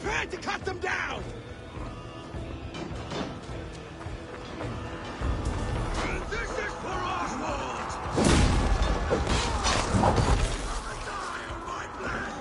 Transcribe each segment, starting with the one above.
Prepare to cut them down! This is for Oswald! Die of my blood!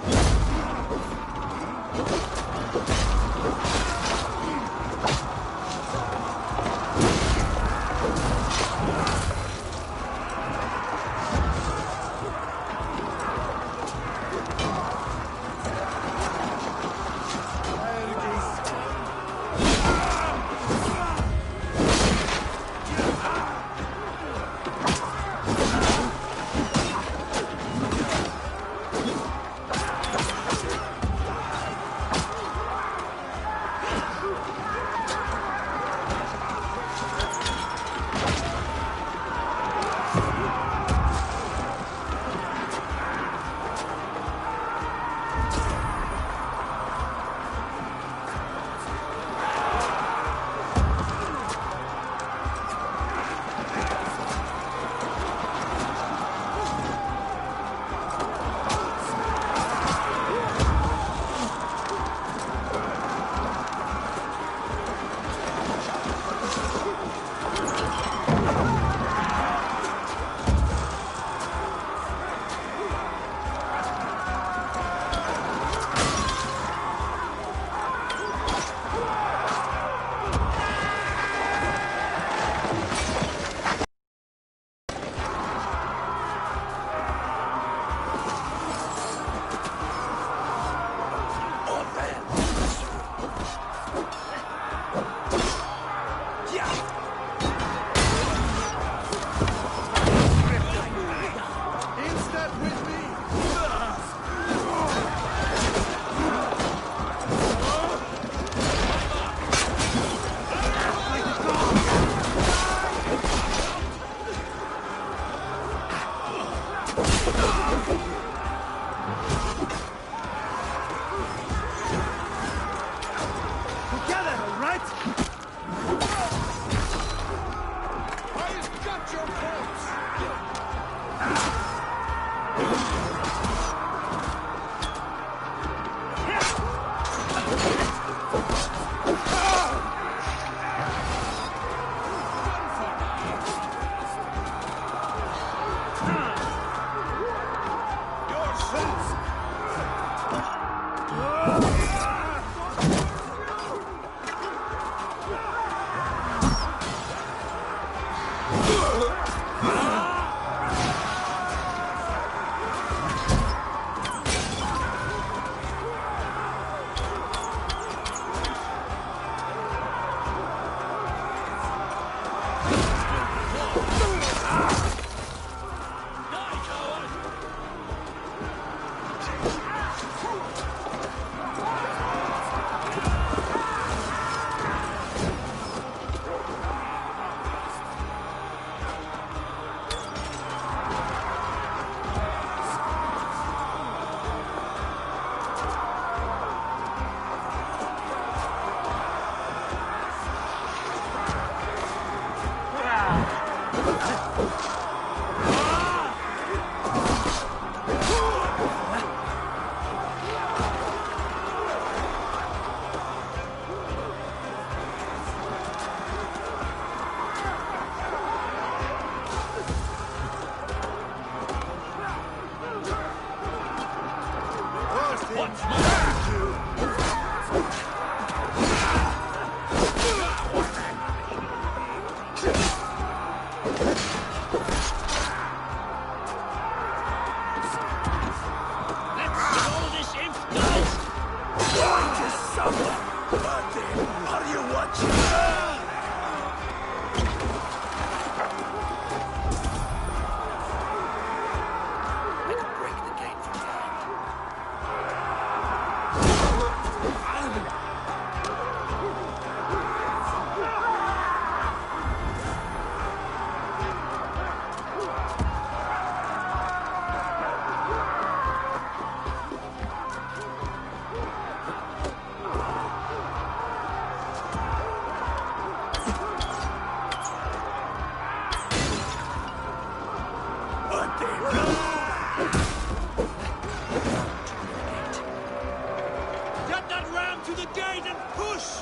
Get that ram to the gate and push!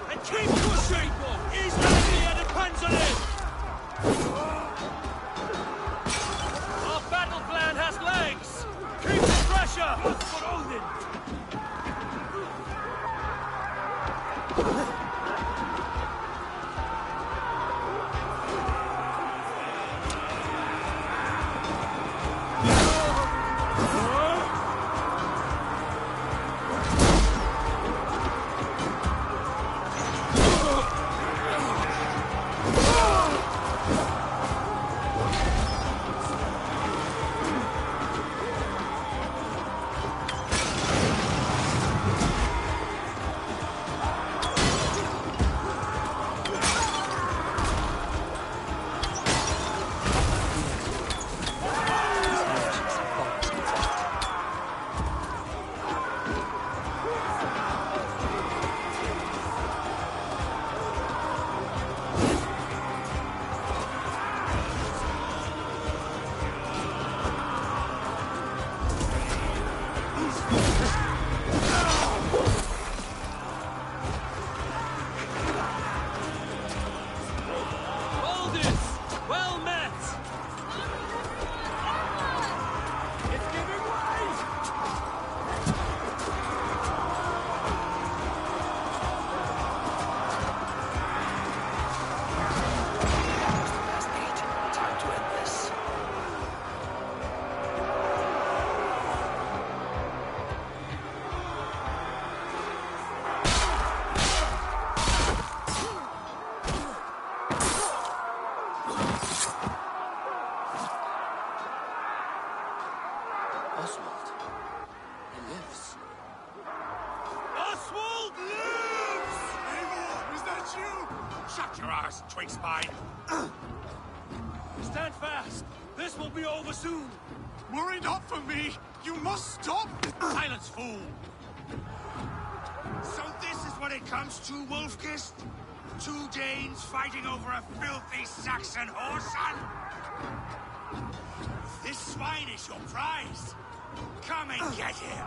And keep pushing! He's ready and depends on it! Our battle plan has legs! Keep the pressure! Good for Odin! Shut your ass, twig spine! Stand fast! This will be over soon! Worry not for me! You must stop! Silence, fool! So this is what it comes to, Wolfkist? 2 Danes fighting over a filthy Saxon whoreson? This swine is your prize! Come and get him!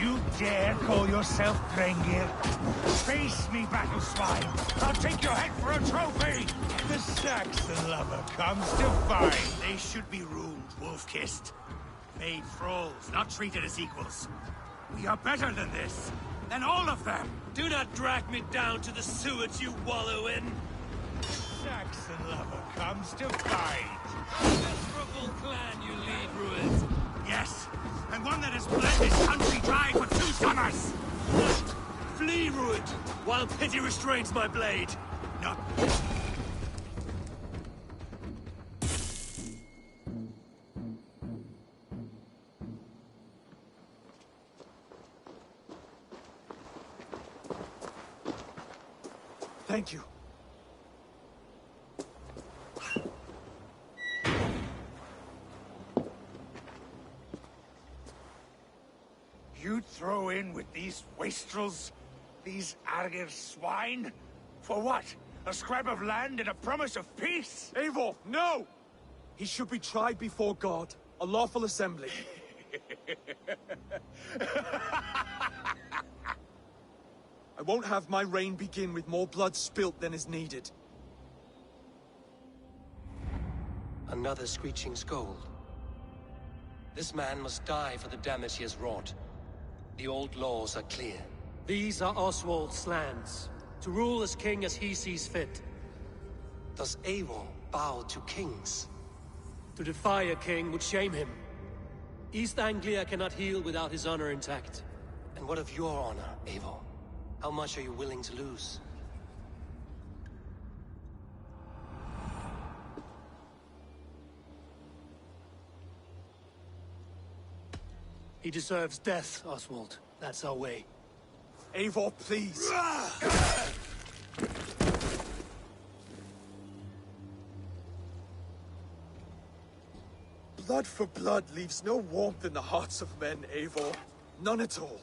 You dare call yourself Drengir? Face me, battle swine! I'll take your head for a trophy! The Saxon lover comes to fight. They should be ruled wolf-kissed. Made thralls, not treated as equals. We are better than this. Than all of them! Do not drag me down to the sewage you wallow in! Saxon lover comes to fight. Miserable clan you lead, Rueds. Yes, and one that has bled this country dry for 2 summers! Flee, Rued, while pity restrains my blade! No. Thank you. You throw in with these wastrels? These Argir swine? For what? A scrap of land and a promise of peace? Eivor, no! He should be tried before God, a lawful assembly. I won't have my reign begin with more blood spilt than is needed. Another screeching scold. This man must die for the damage he has wrought. The old laws are clear. These are Oswald's lands, to rule as king as he sees fit. Does Eivor bow to kings? To defy a king would shame him. East Anglia cannot heal without his honor intact. And what of your honor, Eivor? How much are you willing to lose? He deserves death, Oswald. That's our way. Eivor, please. Blood for blood leaves no warmth in the hearts of men, Eivor. None at all.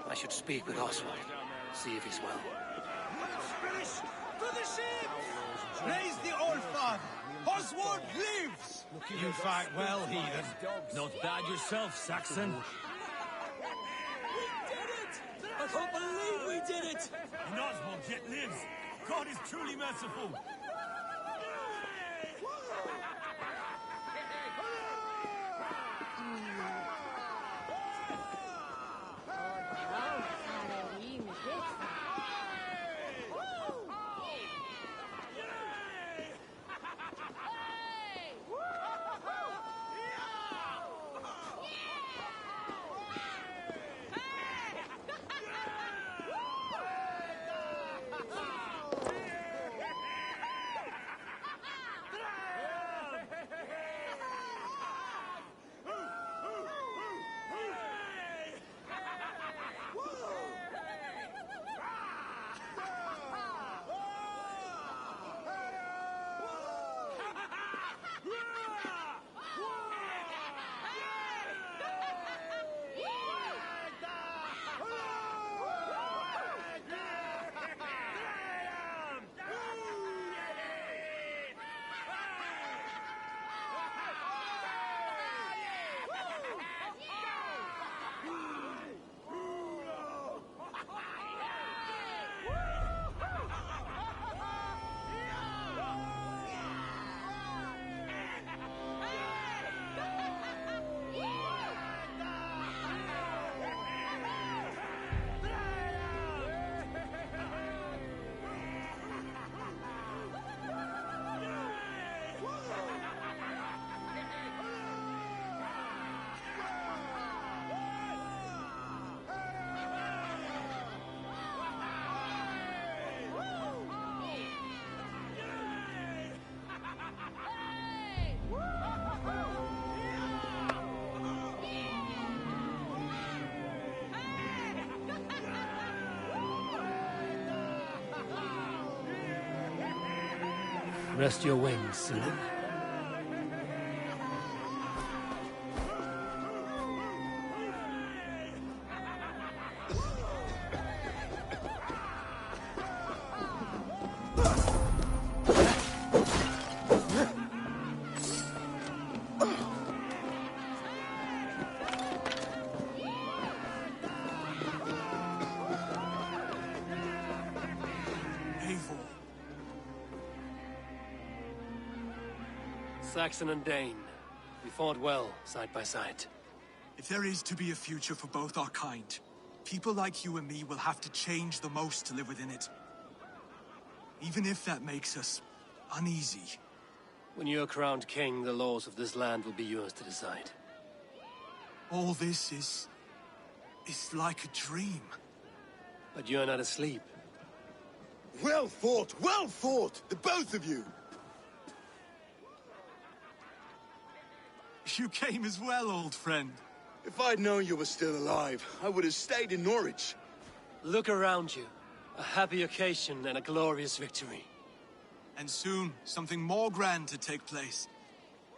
I should speak with Oswald, see if he's well. Finish! To the ship! Praise the Old Father! Oswald lives! You fight well, heathen. Not bad yourself, Saxon. We did it! I can't believe we did it! And Oswald yet lives. God is truly merciful. Rest your wings, Sulu. Saxon and Dane. We fought well, side by side. If there is to be a future for both our kind, people like you and me will have to change the most to live within it. Even if that makes us uneasy. When you're crowned king, the laws of this land will be yours to decide. All this is like a dream. But you're not asleep. Well fought, the both of you! You came as well, old friend. If I'd known you were still alive, I would have stayed in Norwich. Look around you. A happy occasion and a glorious victory. And soon, something more grand to take place.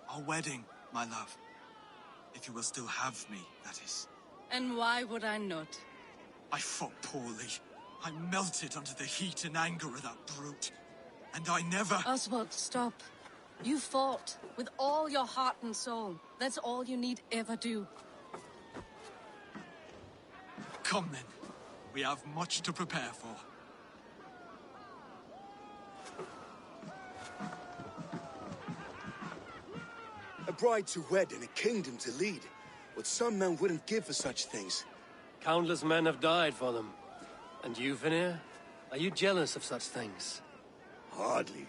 Our wedding, my love. If you will still have me, that is. And why would I not? I fought poorly. I melted under the heat and anger of that brute. And I never... Oswald, stop. You fought with all your heart and soul. That's all you need ever do. Come then. We have much to prepare for. A bride to wed and a kingdom to lead. What some men wouldn't give for such things. Countless men have died for them. And you, Vanir? Are you jealous of such things? Hardly.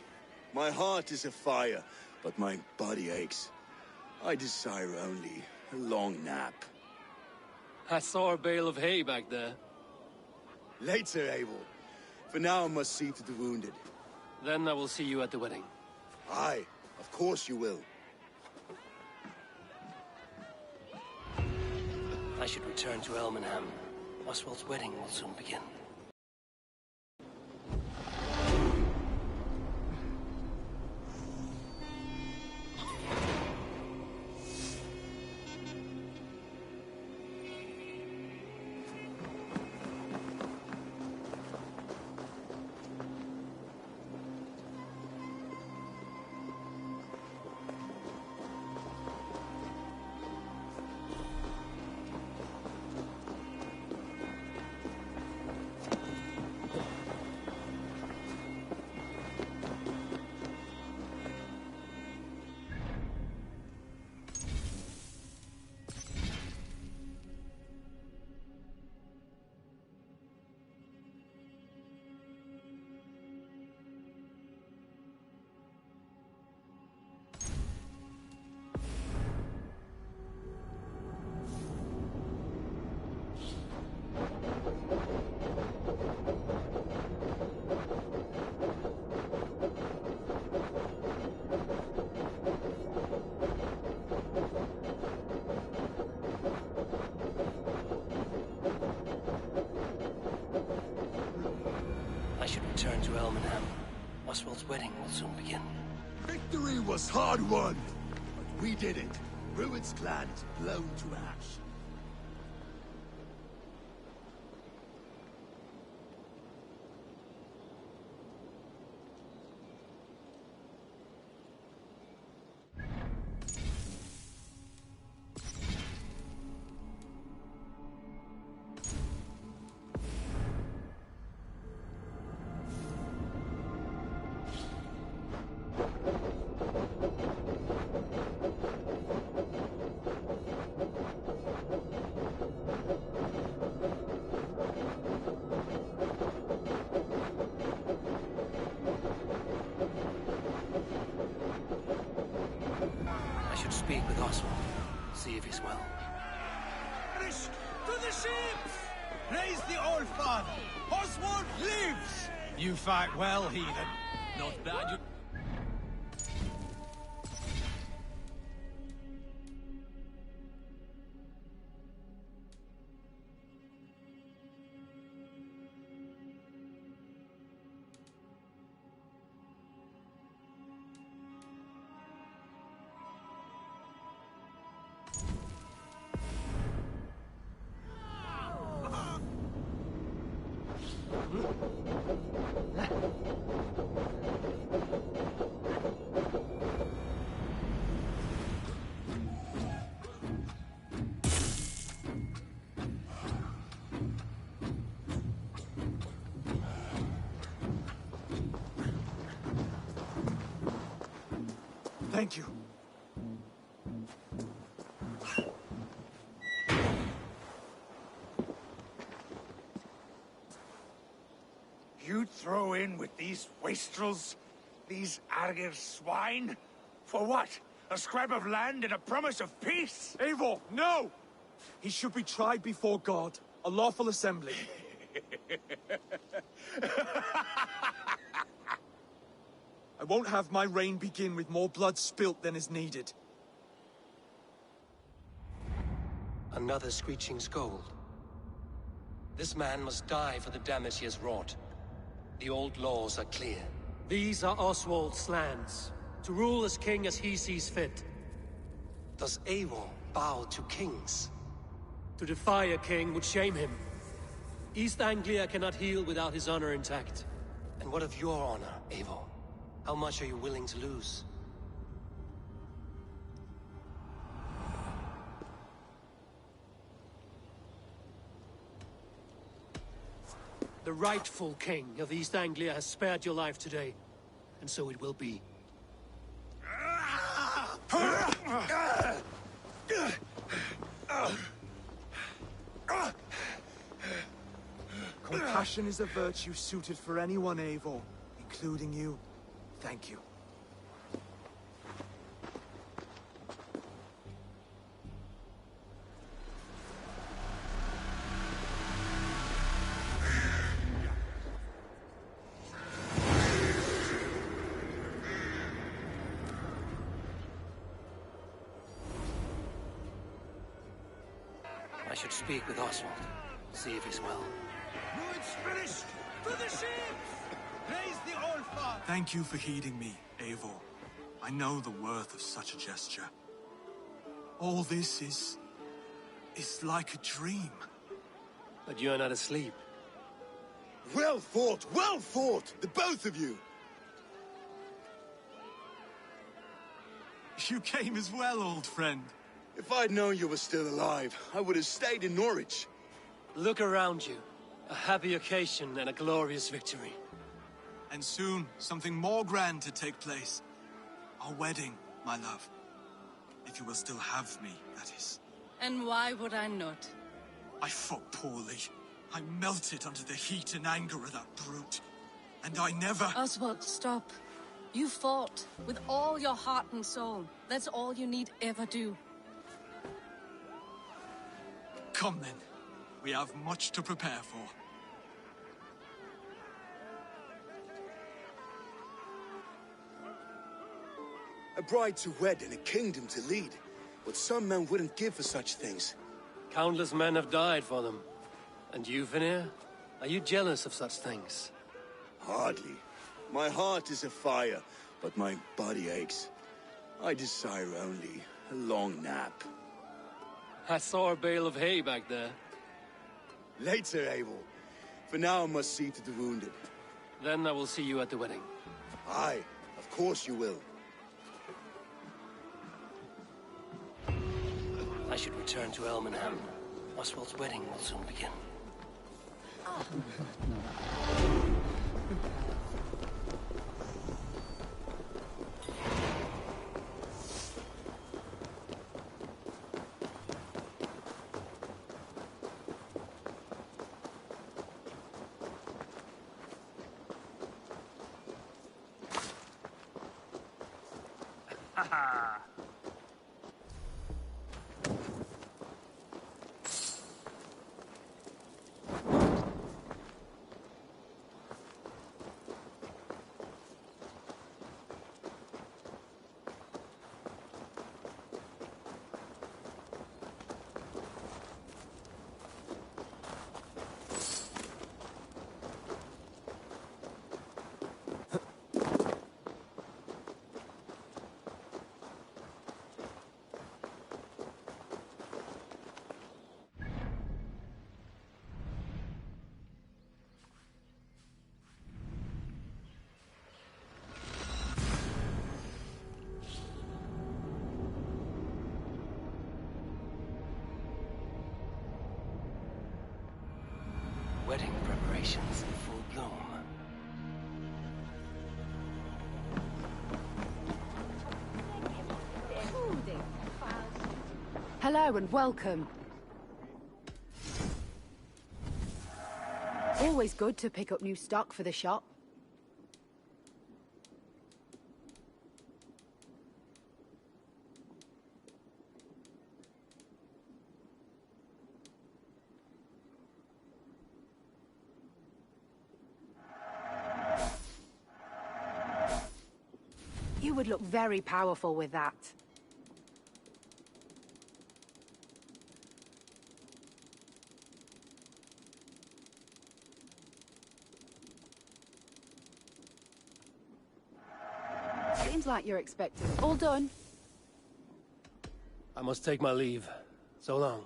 My heart is afire, but my body aches. I desire only a long nap. I saw a bale of hay back there. Later, Abel. For now, I must see to the wounded. Then I will see you at the wedding. Aye, of course you will. I should return to Elmenham. Oswald's wedding will soon begin. I should return to Elmenham. Oswald's wedding will soon begin. Victory was hard won, but we did it. Rueds' clan is blown to ash. I should speak with Oswald. See if he's well. To the ships! Praise the Old Father! Oswald lives! You fight well, heathen. Not bad, you... Thank you. You'd throw in with these wastrels? These Argir swine? For what? A scrap of land and a promise of peace? Eivor, no! He should be tried before God, a lawful assembly. I won't have my reign begin with more blood spilt than is needed. Another screeching scold. This man must die for the damage he has wrought. The old laws are clear. These are Oswald's lands, to rule as king as he sees fit. Does Eivor bow to kings? To defy a king would shame him. East Anglia cannot heal without his honor intact. And what of your honor, Eivor? How much are you willing to lose? The rightful king of East Anglia has spared your life today, and so it will be. Compassion is a virtue suited for anyone, Eivor, including you. Thank you. I should speak with Oswald. See if he's well. Rueds finished! To the ships! Praise the Old Father! Thank you for heeding me, Eivor. I know the worth of such a gesture. All this is like a dream. But you are not asleep. Well fought, the both of you! You came as well, old friend. If I'd known you were still alive, I would have stayed in Norwich. Look around you. A happy occasion and a glorious victory. And soon, something more grand to take place. Our wedding, my love. If you will still have me, that is. And why would I not? I fought poorly. I melted under the heat and anger of that brute. And I never... Oswald, stop. You fought with all your heart and soul. That's all you need ever do. Come then. We have much to prepare for. A bride to wed and a kingdom to lead. What some men wouldn't give for such things. Countless men have died for them. And you, Vanir? Are you jealous of such things? Hardly. My heart is afire, but my body aches. I desire only a long nap. I saw a bale of hay back there. Later, Abel. For now, I must see to the wounded. Then I will see you at the wedding. Aye, of course you will. I should return to Elmenham. Oswald's wedding will soon begin. Patience in full bloom. Hello and welcome. Always good to pick up new stock for the shop. You would look very powerful with that. Seems like you're expecting. All done. I must take my leave. So long.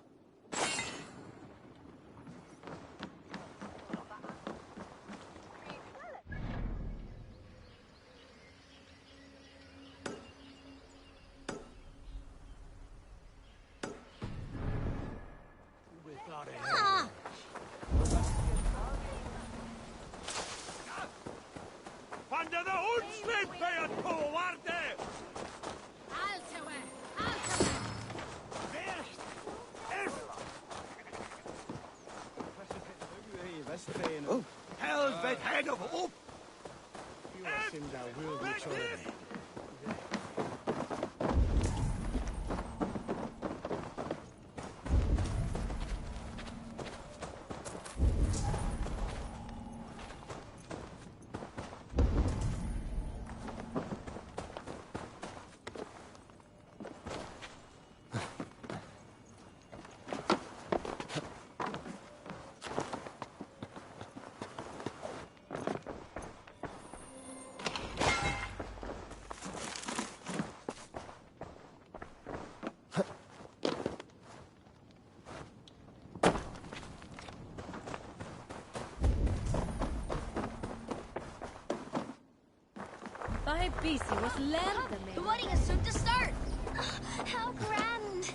Under the Huntsman, Bayard Cowarde! Oh, helvet head of Hope! By BC was land. The wedding is soon to start. How grand!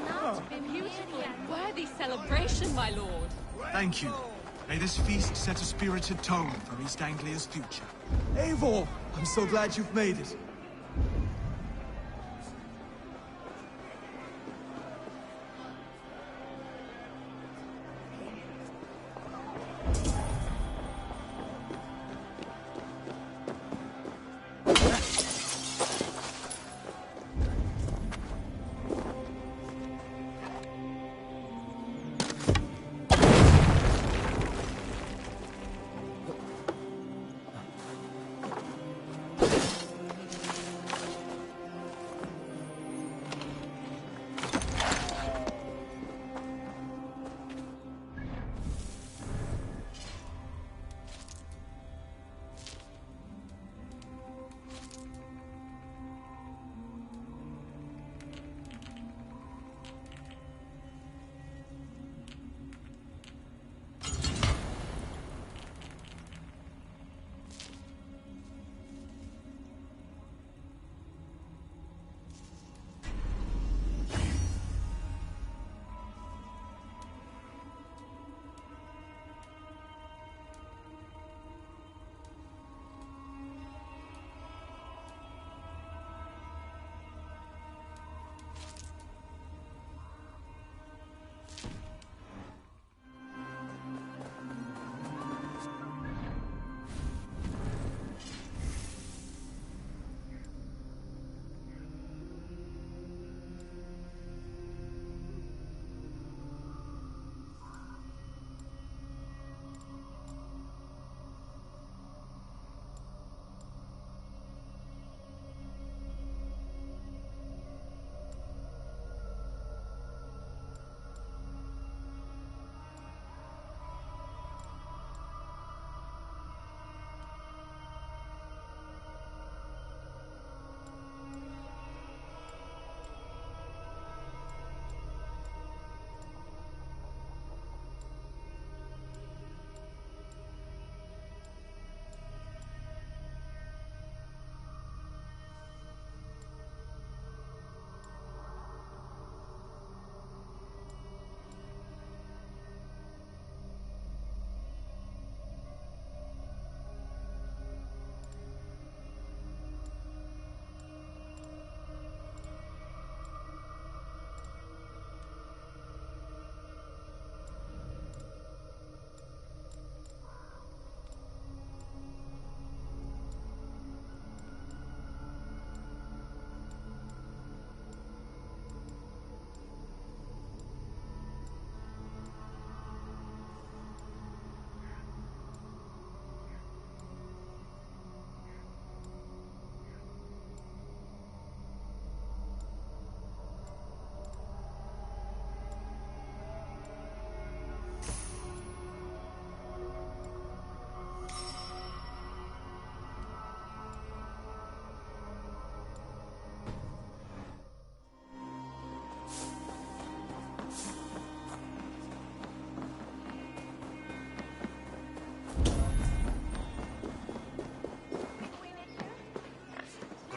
Not a beautiful and worthy celebration, my lord. Thank you. May this feast set a spirited tone for East Anglia's future. Eivor! I'm so glad you've made it.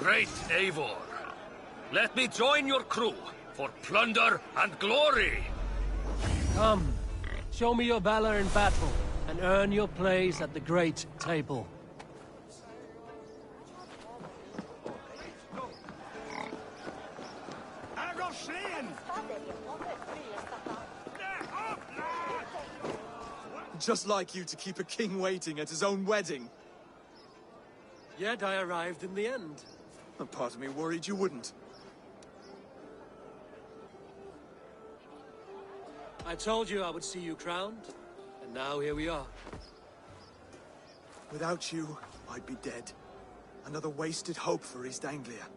Great Eivor, let me join your crew for plunder and glory. Come, show me your valor in battle, and earn your place at the great table. Just like you to keep a king waiting at his own wedding. Yet I arrived in the end. A part of me worried you wouldn't. I told you I would see you crowned, and now here we are. Without you, I'd be dead. Another wasted hope for East Anglia.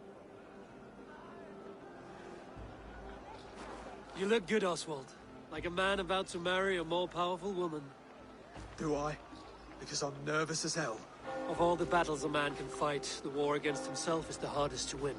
You look good, Oswald. Like a man about to marry a more powerful woman. Do I? Because I'm nervous as hell. Of all the battles a man can fight, the war against himself is the hardest to win.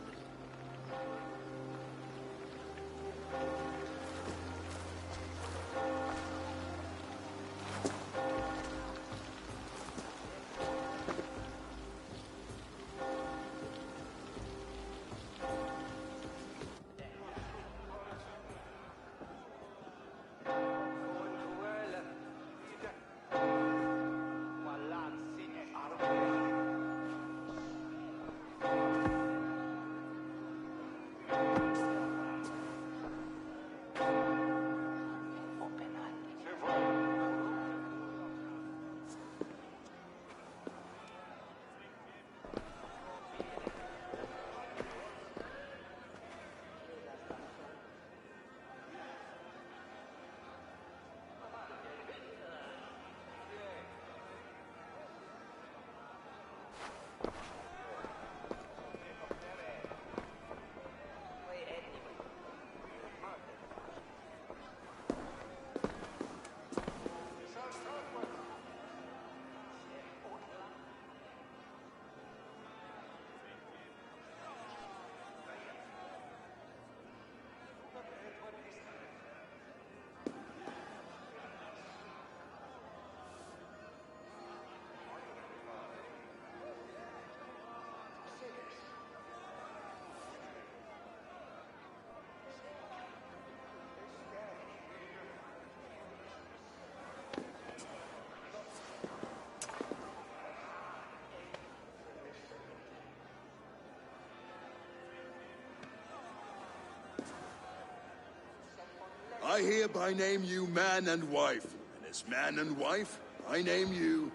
I hereby name you man and wife, and as man and wife, I name you...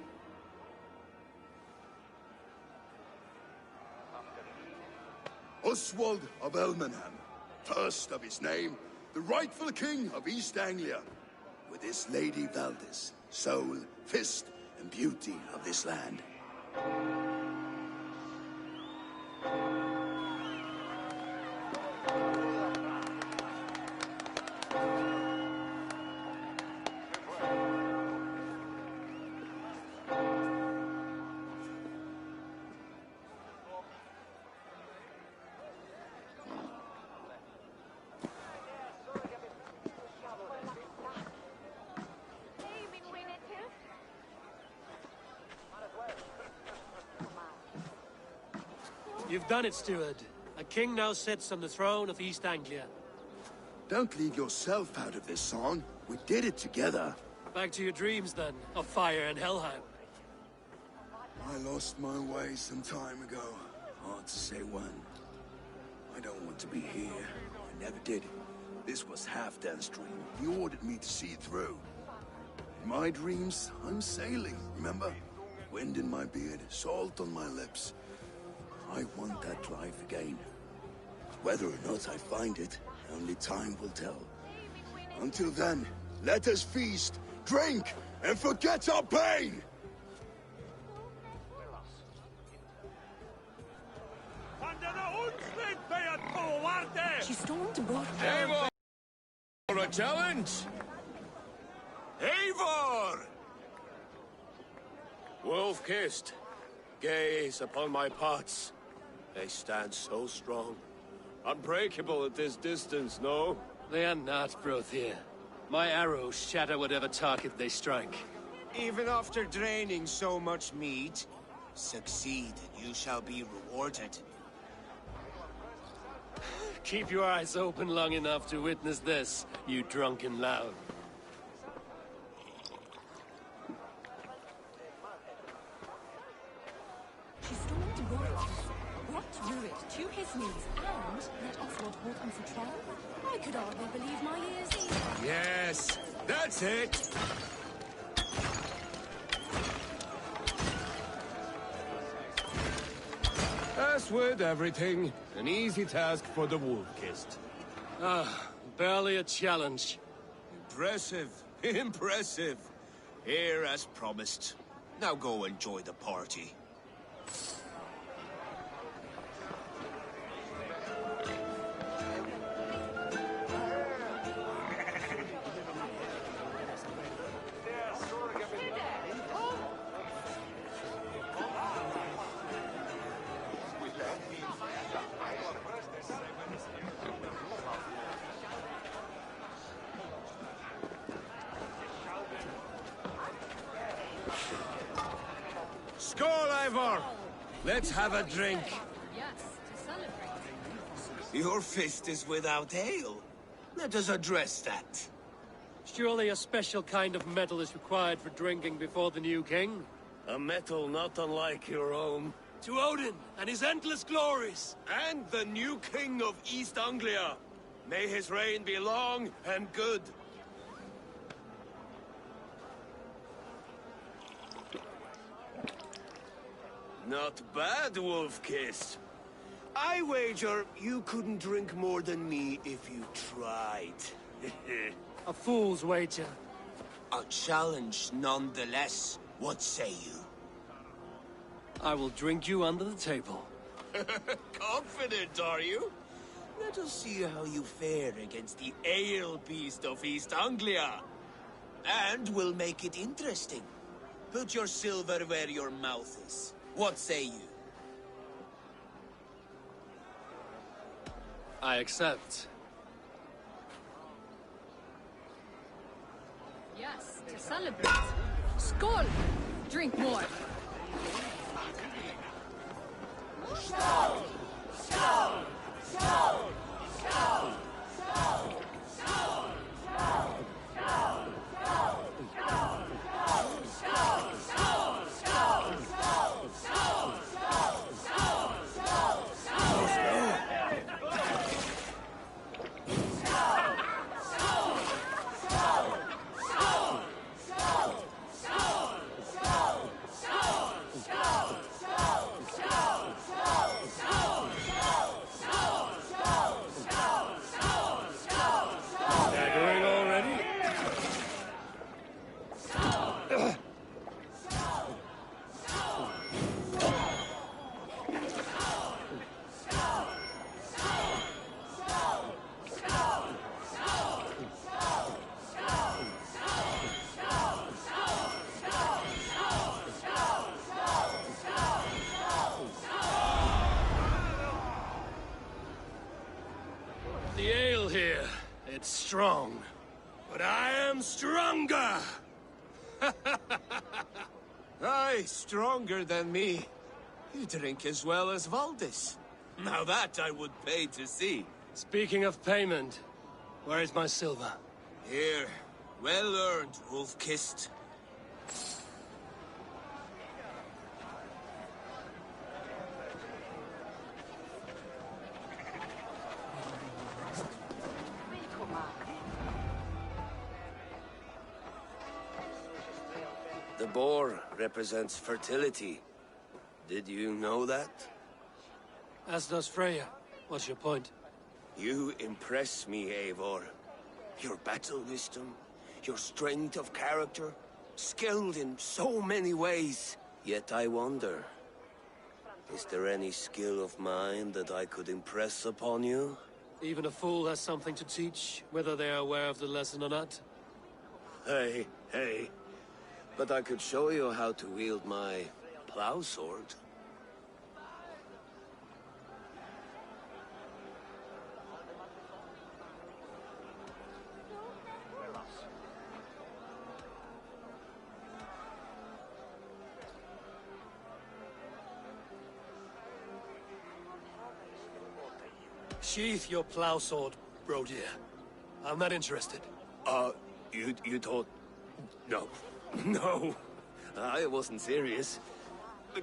Oswald of Elmenham, first of his name, the rightful king of East Anglia, with this Lady Valdis, soul, fist, and beauty of this land. You've done it, steward. A king now sits on the throne of East Anglia. Don't leave yourself out of this song. We did it together. Back to your dreams, then, of fire and Helheim. I lost my way some time ago. Hard to say when. I don't want to be here. I never did. This was Halfdan's dream. He ordered me to see it through. In my dreams, I'm sailing, remember? Wind in my beard, salt on my lips. I want that life again. Whether or not I find it, only time will tell. Until then, let us feast, drink, and forget our pain! She stormed both. Eivor! For a challenge? Eivor! Wolf-kissed, gaze upon my parts. They stand so strong. Unbreakable at this distance, no? They are not, Brothier. My arrows shatter whatever target they strike. Even after draining so much meat, succeed and you shall be rewarded. Keep your eyes open long enough to witness this, you drunken lout. She stormed Rueds, brought Rued to his knees, and let Oswald hold him for trial. I could hardly believe my ears either. Yes, that's it! As with everything, an easy task for the Wolf-Kissed. Barely a challenge. Impressive. Impressive. Here as promised. Now go enjoy the party. Skål, Ivor! Let's have a drink. Yes, to celebrate. Your fist is without ale. Let us address that. Surely a special kind of metal is required for drinking before the new king? A metal not unlike your own. To Odin and his endless glories! And the new king of East Anglia. May his reign be long and good. Not bad, Wolf-Kissed. I wager you couldn't drink more than me if you tried. A fool's wager. A challenge nonetheless. What say you? I will drink you under the table. Confident, are you? Let us see how you fare against the ale beast of East Anglia. And we'll make it interesting. Put your silver where your mouth is. What say you? I accept. Yes, to celebrate. Skål! Drink more. Staggering already? The ale here, it's strong. But I am stronger! Aye, stronger than me. You drink as well as Valdis. Now that I would pay to see. Speaking of payment, where is my silver? Here. Well earned, Wolf-Kissed. The boar represents fertility. Did you know that? As does Freya. What's your point? You impress me, Eivor. Your battle wisdom, your strength of character, skilled in so many ways. Yet I wonder, is there any skill of mine that I could impress upon you? Even a fool has something to teach, whether they are aware of the lesson or not. Hey, hey. But I could show you how to wield my plow sword. Sheath your plow sword, bro dear. I'm not interested. You thought... No. No. I wasn't serious.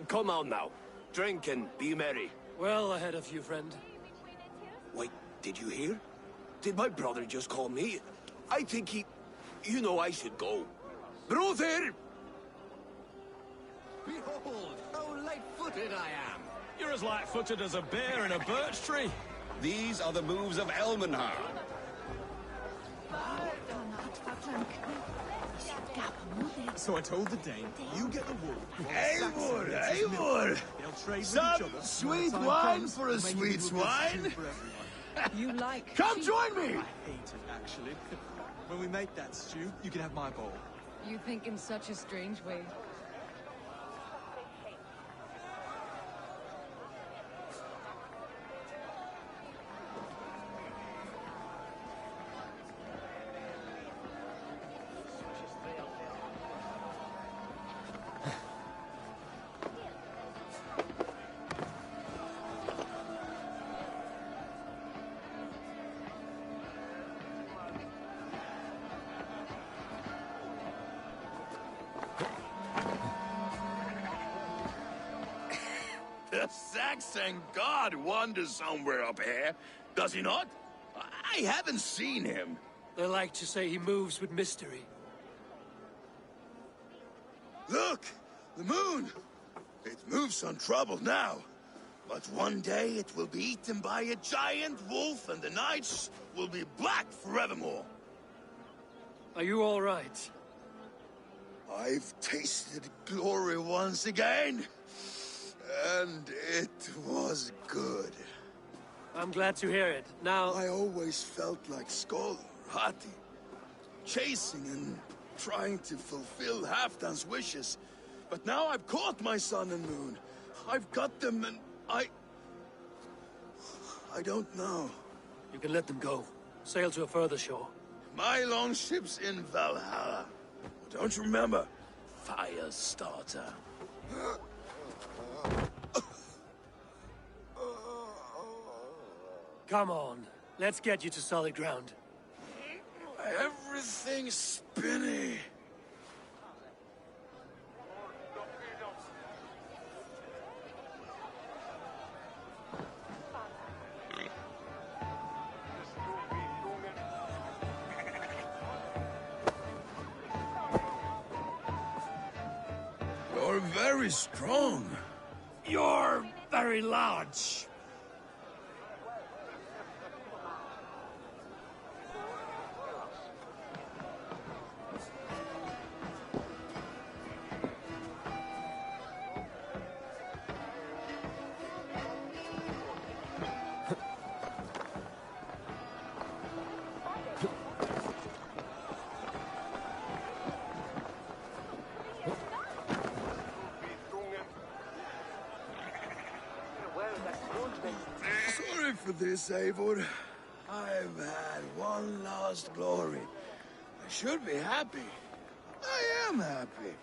Come on now. Drink and be merry. Well ahead of you, friend. Wait, did you hear? Did my brother just call me? I think he... You know I should go. Brother! Behold, how light-footed I am. You're as light-footed as a bear in a birch tree. These are the moves of Elmenhar. So I told the Dane, you get the wool. Eivor, Eivor! Some sweet wine for a sweet swine? You like... Come join me! I hate it, actually. When we make that stew, you can have my bowl. You think in such a strange way. The Saxon god wanders somewhere up here, does he not? I haven't seen him. They like to say he moves with mystery. Look! The moon! It moves untroubled now. But one day it will be eaten by a giant wolf and the nights will be black forevermore. Are you all right? I've tasted glory once again. And it was good. I'm glad to hear it. Now... I always felt like Skoll, Hati. Chasing and trying to fulfill Halfdan's wishes. But now I've caught my sun and moon. I've got them and I don't know. You can let them go. Sail to a further shore. My longship's in Valhalla. Don't you remember? Fire starter. Come on. Let's get you to solid ground. Everything's spinny. You're very strong. You're very large. Sorry for this, Eivor. I've had one lost glory. I should be happy. I am happy.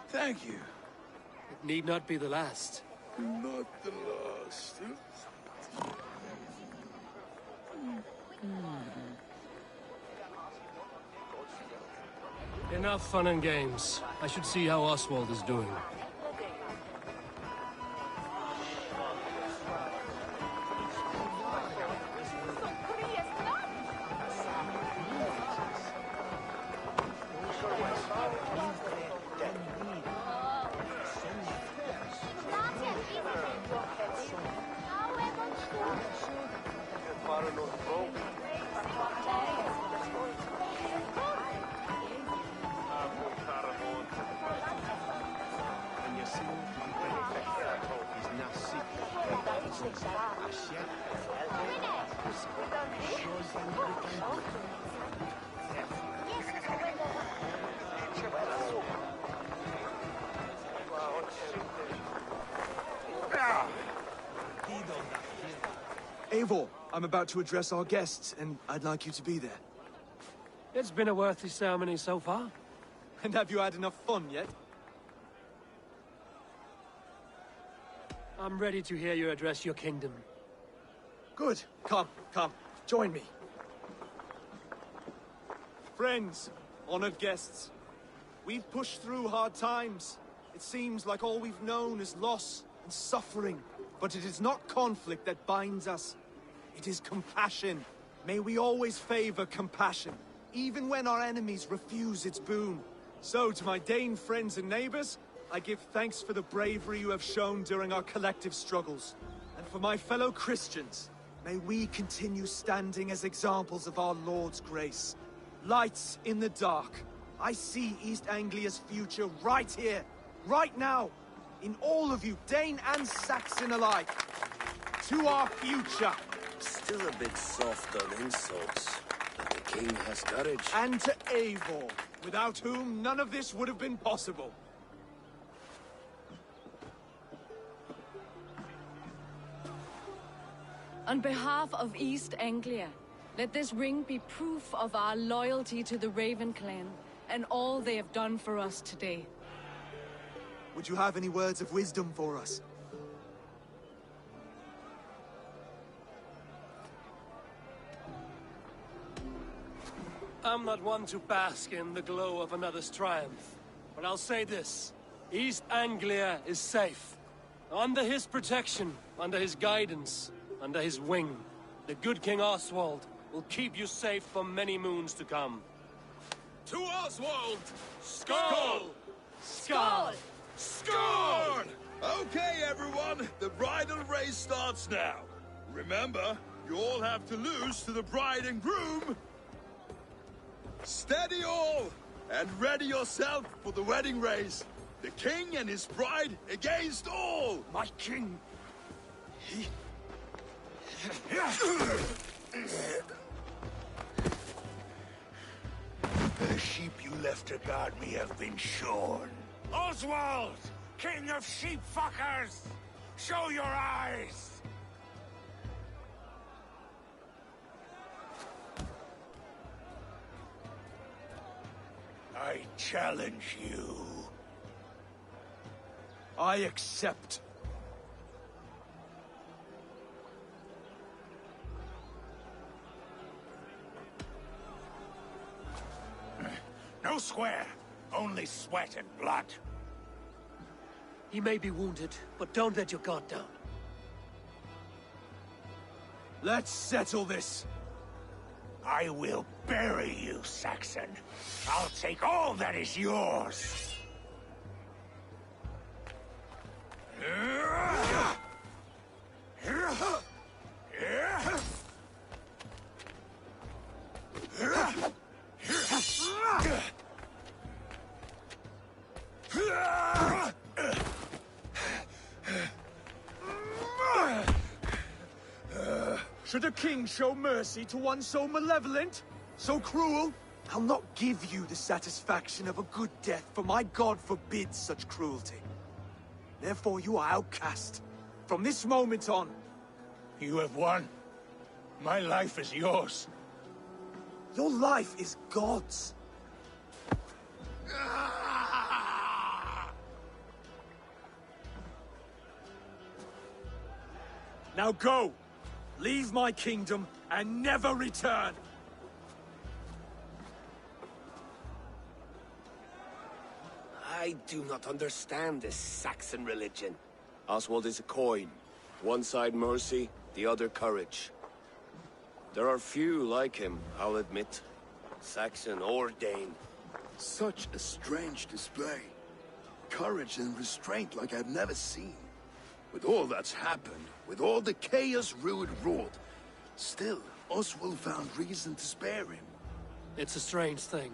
Thank you. It need not be the last. Not the last. Enough fun and games. I should see how Oswald is doing. Eivor, I'm about to address our guests, and I'd like you to be there. It's been a worthy ceremony so far. And have you had enough fun yet? I'm ready to hear you address your kingdom. Good. Come, come. Join me. Friends, honored guests. We've pushed through hard times. It seems like all we've known is loss and suffering. But it is not conflict that binds us. It is compassion. May we always favor compassion, even when our enemies refuse its boon. So, to my Dane friends and neighbors, I give thanks for the bravery you have shown during our collective struggles. And for my fellow Christians, may we continue standing as examples of our Lord's grace. Lights in the dark. I see East Anglia's future right here, right now, in all of you, Dane and Saxon alike. To our future. Still a bit soft on insults, but the king has courage. And to Eivor, without whom none of this would have been possible. On behalf of East Anglia, let this ring be proof of our loyalty to the Raven clan and all they have done for us today. Would you have any words of wisdom for us? I'm not one to bask in the glow of another's triumph, but I'll say this. East Anglia is safe. Under his protection, under his guidance, under his wing, the good King Oswald will keep you safe for many moons to come. To Oswald! Skull! Skull! Score! Okay, everyone, the bridal race starts now. Remember, you all have to lose to the bride and groom. Steady all, and ready yourself for the wedding race. The king and his bride against all. My king! The sheep you left to guard me have been shorn. Oswald! King of sheep fuckers! Show your eyes! I challenge you. I accept. No square, only sweat and blood. He may be wounded, but don't let your guard down. Let's settle this. I will bury you, Saxon. I'll take all that is yours. Should a king show mercy to one so malevolent? So cruel? I'll not give you the satisfaction of a good death, for my god forbids such cruelty. Therefore you are outcast. From this moment on. You have won. My life is yours. Your life is God's. Now go! Leave my kingdom and never return! I do not understand this Saxon religion. Oswald is a coin. One side mercy, the other courage. There are few like him, I'll admit. Saxon or Dane. Such a strange display. Courage and restraint like I've never seen. With all that's happened, with all the chaos Rued wrought, still, Oswald found reason to spare him. It's a strange thing.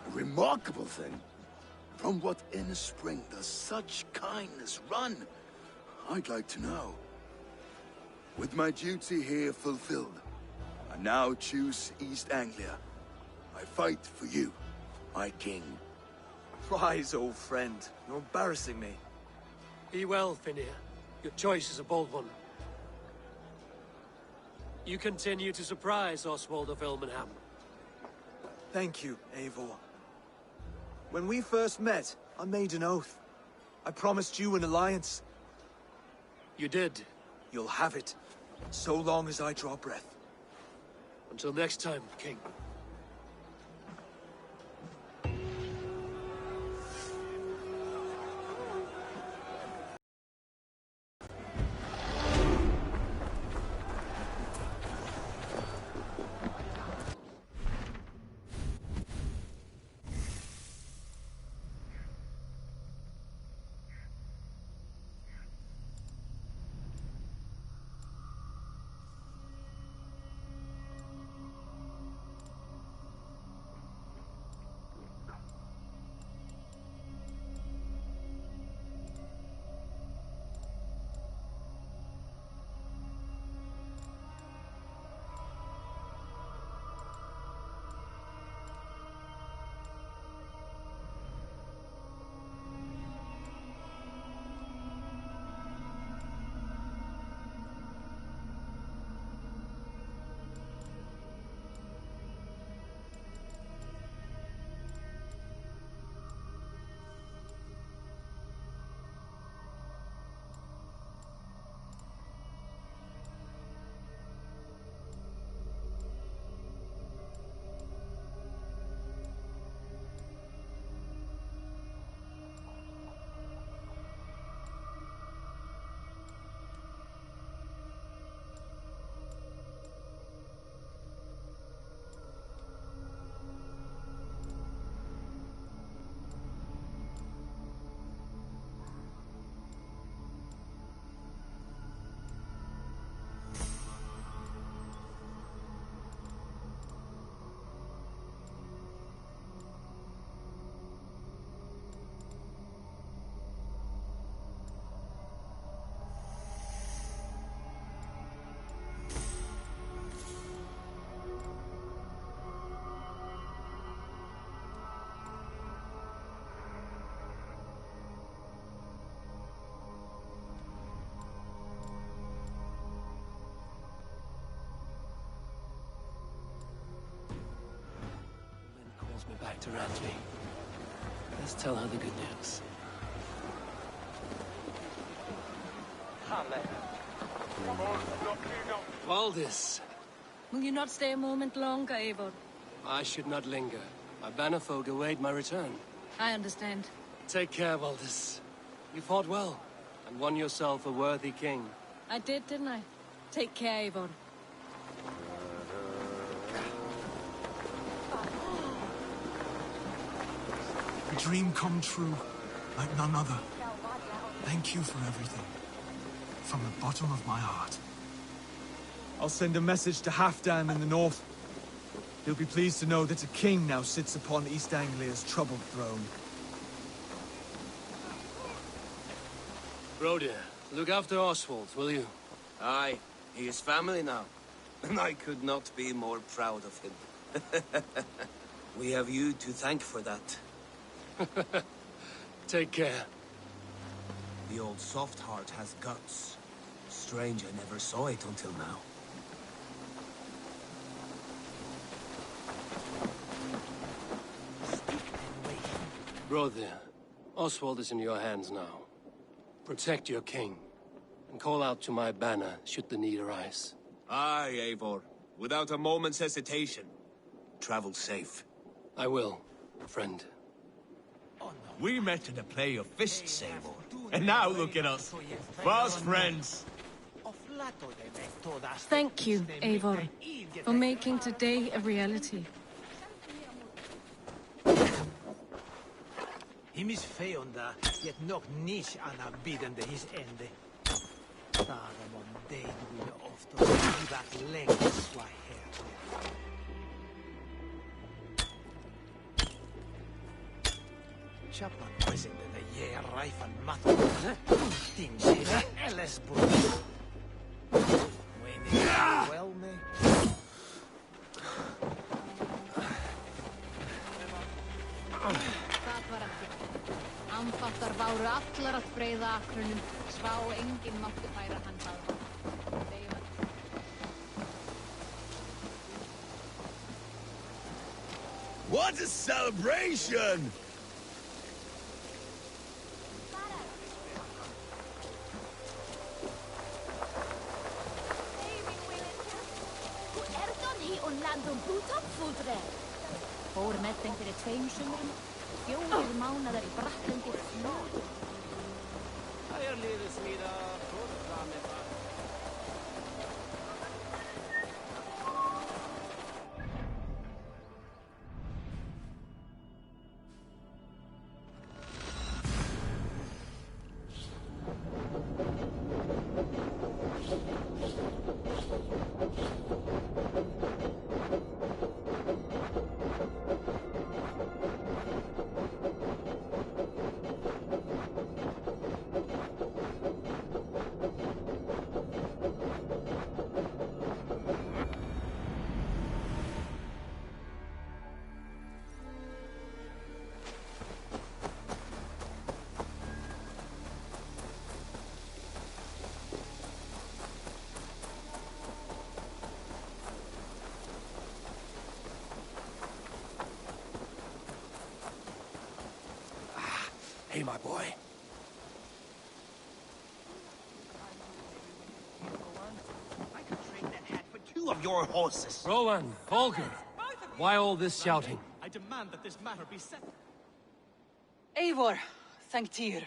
A remarkable thing. From what inner spring does such kindness run? I'd like to know. With my duty here fulfilled, I now choose East Anglia. I fight for you, my king. Rise, old friend. You're embarrassing me. Be well, Finir. Your choice is a bold one. You continue to surprise Oswald of Ilmenham. Thank you, Eivor. When we first met, I made an oath. I promised you an alliance. You did. You'll have it, so long as I draw breath. Until next time, King. Me back to Ransby. Let's tell her the good news. Valdis. Will you not stay a moment longer, Eivor? I should not linger. My banner folk await my return. I understand. Take care, Valdis. You fought well, and won yourself a worthy king. I did, didn't I? Take care, Eivor. A dream come true, like none other. Thank you for everything. From the bottom of my heart. I'll send a message to Halfdan in the north. He'll be pleased to know that a king now sits upon East Anglia's troubled throne. Brodir, look after Oswald, will you? Aye, he is family now. And I could not be more proud of him. We have you to thank for that. Take care. The old soft heart has guts. Strange I never saw it until now. Brodir, Oswald is in your hands now. Protect your king, and call out to my banner should the need arise. Aye, Eivor. Without a moment's hesitation. Travel safe. I will, friend. We met in a play of fists, Eivor. And now look at us. Fast friends. Thank you, Eivor, for making today a reality. Himis feonda, yet nog nish ana bidende his ende. Tagamon deed we often back length swy hair. Chapan present the year rifle matter. Thing she Ellis book. Well me. Amfattar váru allar að breiða akrunum, svá enginn mátti færa hann það. What a celebration! Andum bút upp fúldre. Fór með þeim fyrir 2 sumrum, 4 mánaðar í Brattlandi flóð. Það liðið smíða, fór fram með það. Hey, my boy. I could trade that hat for 2 of your horses. Rowan, Holger, why all this shouting? I demand that this matter be settled. Eivor, thank Tyr.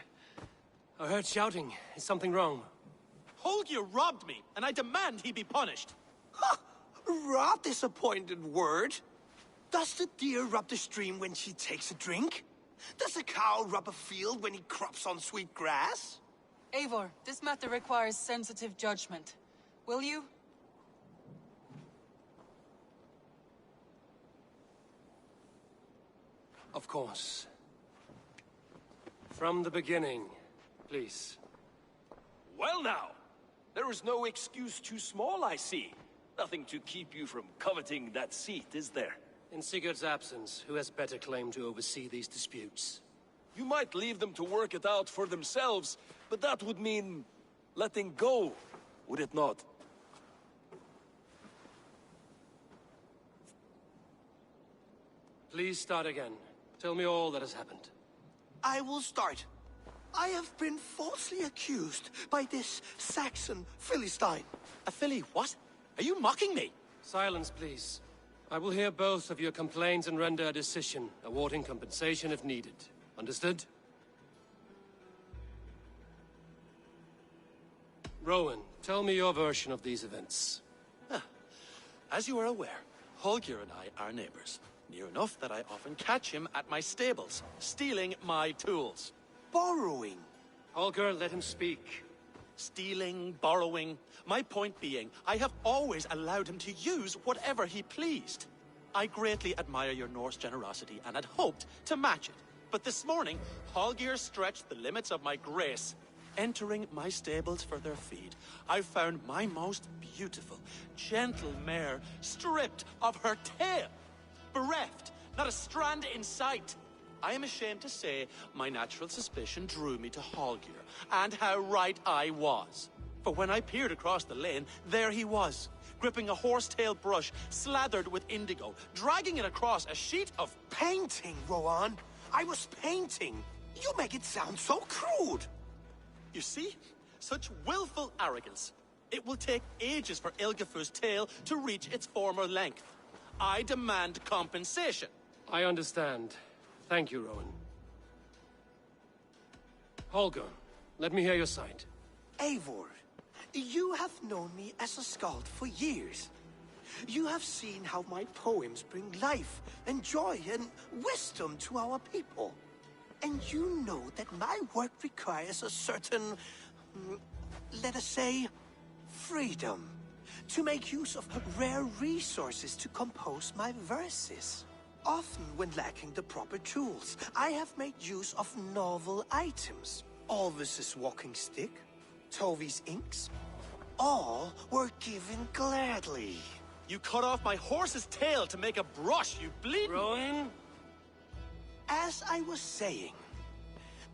I heard shouting. Is something wrong? Holger robbed me, and I demand he be punished. Ha! Robbed is a pointed word. Does the deer rub the stream when she takes a drink? Does a cow rub a field when he crops on sweet grass? Eivor, this matter requires sensitive judgment. Will you? Of course. From the beginning, please. Well now, there is no excuse too small, I see. Nothing to keep you from coveting that seat, is there? In Sigurd's absence, who has better claim to oversee these disputes? You might leave them to work it out for themselves, but that would mean letting go, would it not? Please start again. Tell me all that has happened. I will start. I have been falsely accused by this Saxon Philistine. A Philly what? Are you mocking me? Silence, please. I will hear both of your complaints and render a decision, awarding compensation if needed. Understood? Rowan, tell me your version of these events. As you are aware, Holger and I are neighbors. Near enough that I often catch him at my stables, stealing my tools. Borrowing. Holger, let him speak. Stealing, borrowing. My point being, I have always allowed him to use whatever he pleased. I greatly admire your Norse generosity and had hoped to match it. But this morning, Holger stretched the limits of my grace. Entering my stables for their feed, I found my most beautiful, gentle mare stripped of her tail. Bereft, not a strand in sight. I am ashamed to say my natural suspicion drew me to Holger, and how right I was. For when I peered across the lane, there he was, gripping a horsetail brush slathered with indigo, dragging it across a sheet of painting, Rowan. I was painting. You make it sound so crude. You see? Such willful arrogance. It will take ages for Ilgifu's tail to reach its former length. I demand compensation. I understand. Thank you, Rowan. Holger, let me hear your side. Eivor, you have known me as a skald for years. You have seen how my poems bring life and joy and wisdom to our people. And you know that my work requires a certain, let us say, freedom. To make use of rare resources to compose my verses. Often when lacking the proper tools, I have made use of novel items. Alvis's walking stick, Tovi's inks, all were given gladly. You cut off my horse's tail to make a brush, you bleeding... Rowan? As I was saying,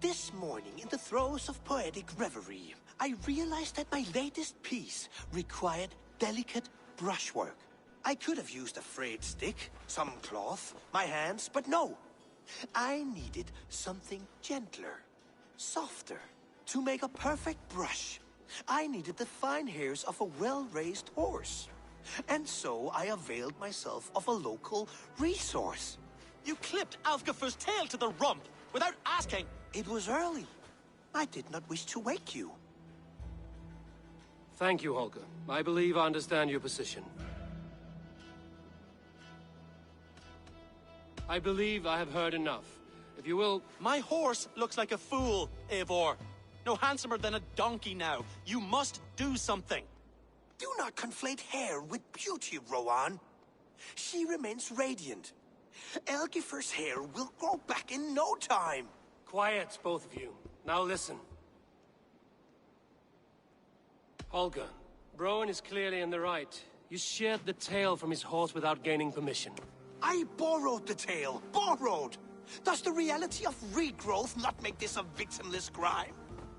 this morning in the throes of poetic reverie, I realized that my latest piece required delicate brushwork. I could have used a frayed stick, some cloth, my hands, but no. I needed something gentler, softer. To make a perfect brush, I needed the fine hairs of a well-raised horse. And so I availed myself of a local resource. You clipped Alfgafur's tail to the rump without asking. It was early. I did not wish to wake you. Thank you, Holger. I believe I understand your position. I believe I have heard enough. If you will... My horse looks like a fool, Eivor. No handsomer than a donkey now. You must do something. Do not conflate hair with beauty, Rowan. She remains radiant. Elgifer's hair will grow back in no time. Quiet, both of you. Now listen. Holger, Rowan is clearly in the right. You sheared the tail from his horse without gaining permission. I borrowed the tail. Borrowed! Does the reality of regrowth not make this a victimless crime?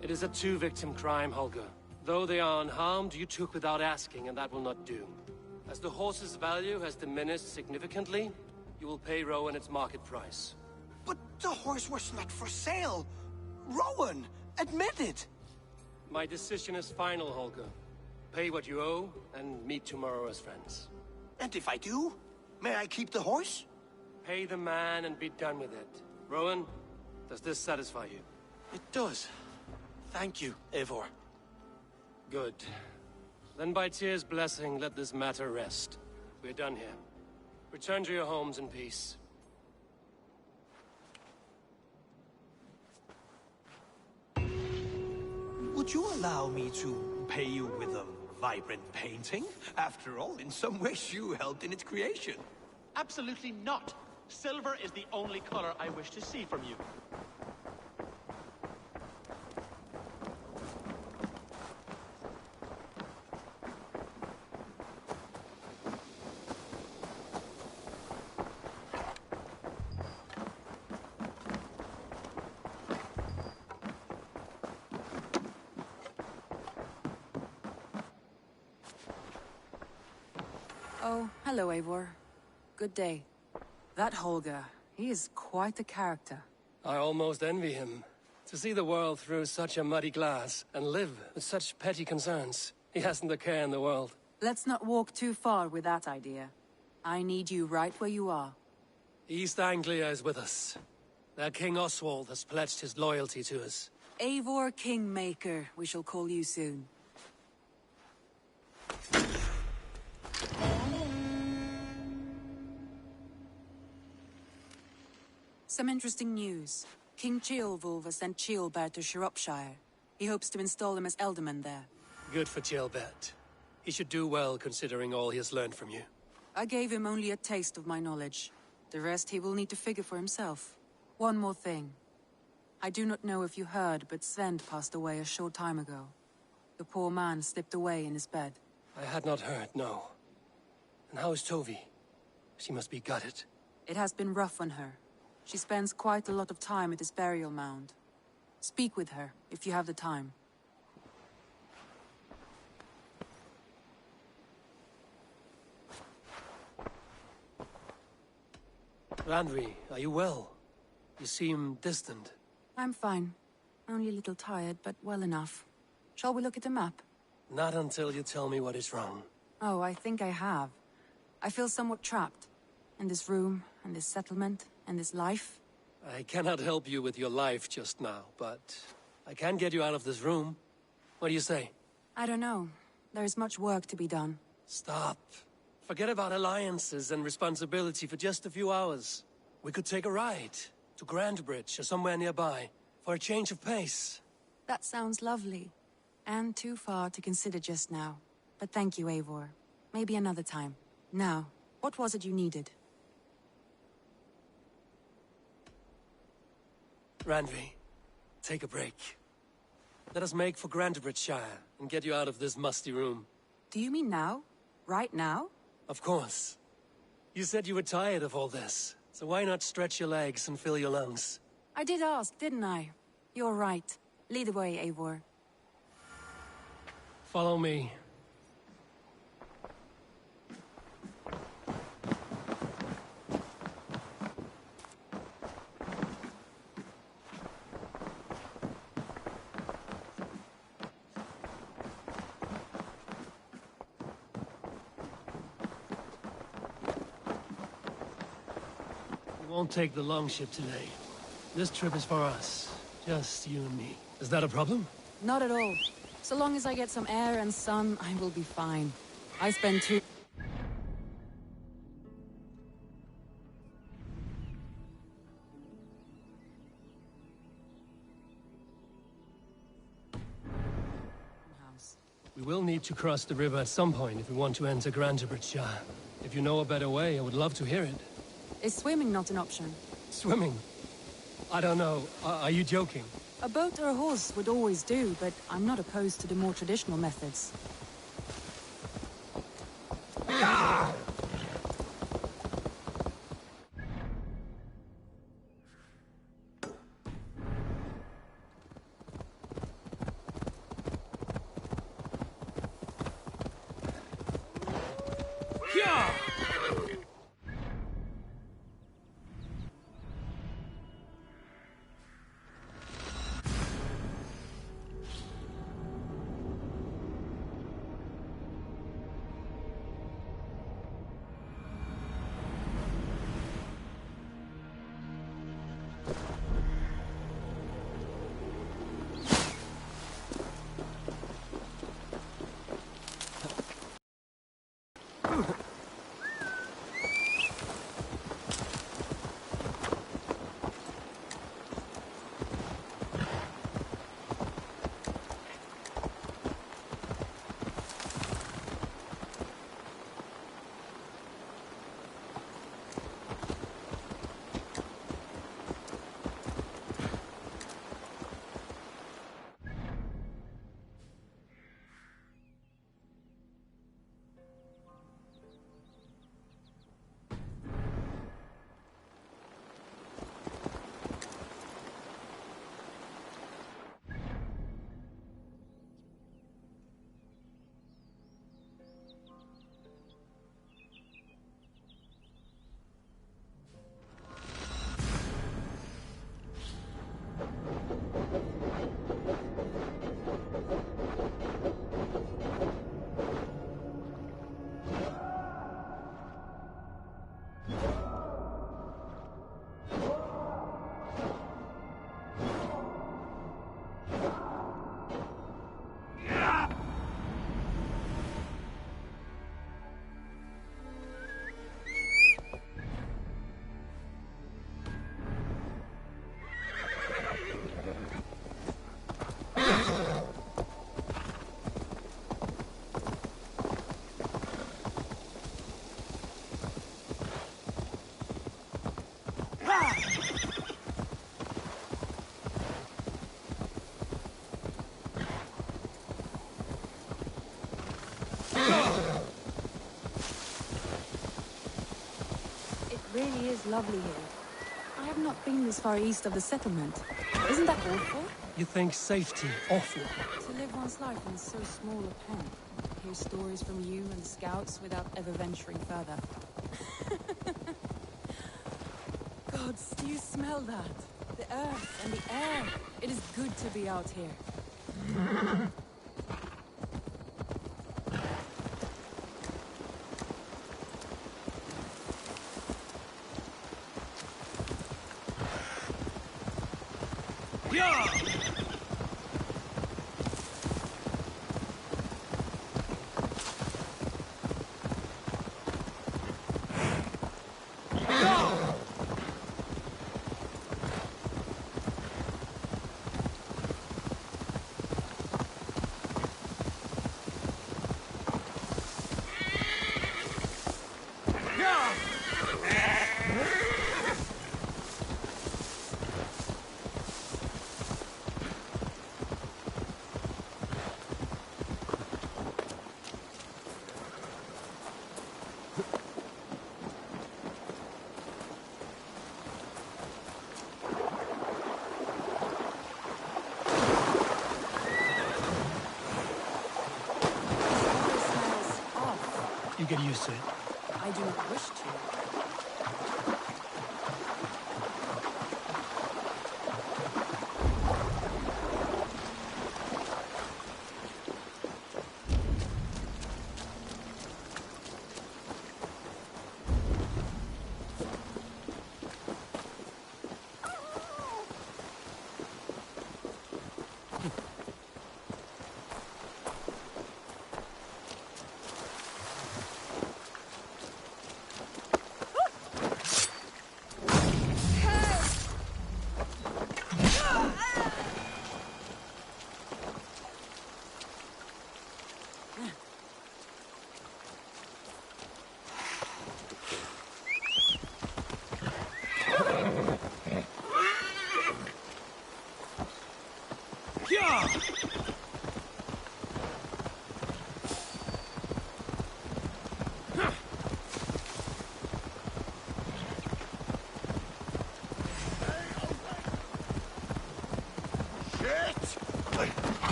It is a two-victim crime, Holger. Though they are unharmed, you took without asking, and that will not do. As the horse's value has diminished significantly, you will pay Rowan its market price. But the horse was not for sale. Rowan, admit it. My decision is final, Holger. Pay what you owe, and meet tomorrow as friends. And if I do, may I keep the horse? Pay the man and be done with it. Rowan, does this satisfy you? It does. Thank you, Eivor. Good. Then by Tyr's blessing, let this matter rest. We're done here. Return to your homes in peace. Would you allow me to pay you with a vibrant painting? After all, in some ways you helped in its creation. Absolutely not. Silver is the only color I wish to see from you. Oh, hello, Eivor. Good day. That Holger, he is quite the character. I almost envy him. To see the world through such a muddy glass, and live with such petty concerns. He hasn't a care in the world. Let's not walk too far with that idea. I need you right where you are. East Anglia is with us. Their King Oswald has pledged his loyalty to us. Eivor Kingmaker, we shall call you soon. Some interesting news. King Ceolwulf has sent Ceolbert to Shropshire. He hopes to install him as Elderman there. Good for Ceolbert. He should do well considering all he has learned from you. I gave him only a taste of my knowledge. The rest he will need to figure for himself. One more thing. I do not know if you heard, but Sven passed away a short time ago. The poor man slipped away in his bed. I had not heard, no. And how is Tovi? She must be gutted. It has been rough on her. She spends quite a lot of time at his burial mound. Speak with her, if you have the time. Randvi, are you well? You seem distant. I'm fine. Only a little tired, but well enough. Shall we look at the map? Not until you tell me what is wrong. Oh, I think I have. I feel somewhat trapped. In this room, and this settlement, and this life. I cannot help you with your life just now, but I can get you out of this room. What do you say? I don't know. There is much work to be done. Stop. Forget about alliances and responsibility for just a few hours. We could take a ride to Grandbridge or somewhere nearby for a change of pace. That sounds lovely. And too far to consider just now. But thank you, Eivor. Maybe another time. Now, what was it you needed? Randvi, take a break. Let us make for Grandbridgeshire and get you out of this musty room. Do you mean now? Right now? Of course. You said you were tired of all this, so why not stretch your legs and fill your lungs? I did ask, didn't I? You're right. Lead the way, Eivor. Follow me. won't take the longship today. This trip is for us. Just you and me. Is that a problem? Not at all. So long as I get some air and sun, I will be fine. I spend too... We will need to cross the river at some point if we want to enter Grantebridge. If you know a better way, I would love to hear it. Is swimming not an option? Swimming? I don't know. Are you joking? A boat or a horse would always do, but I'm not opposed to the more traditional methods. Really is lovely here. I have not been this far east of the settlement. Isn't that awful? You think safety awful? To live one's life in so small a pen. Hear stories from you and the scouts without ever venturing further. Gods, do you smell that? The earth and the air. It is good to be out here. Get used to it. I do not wish to. Yeah!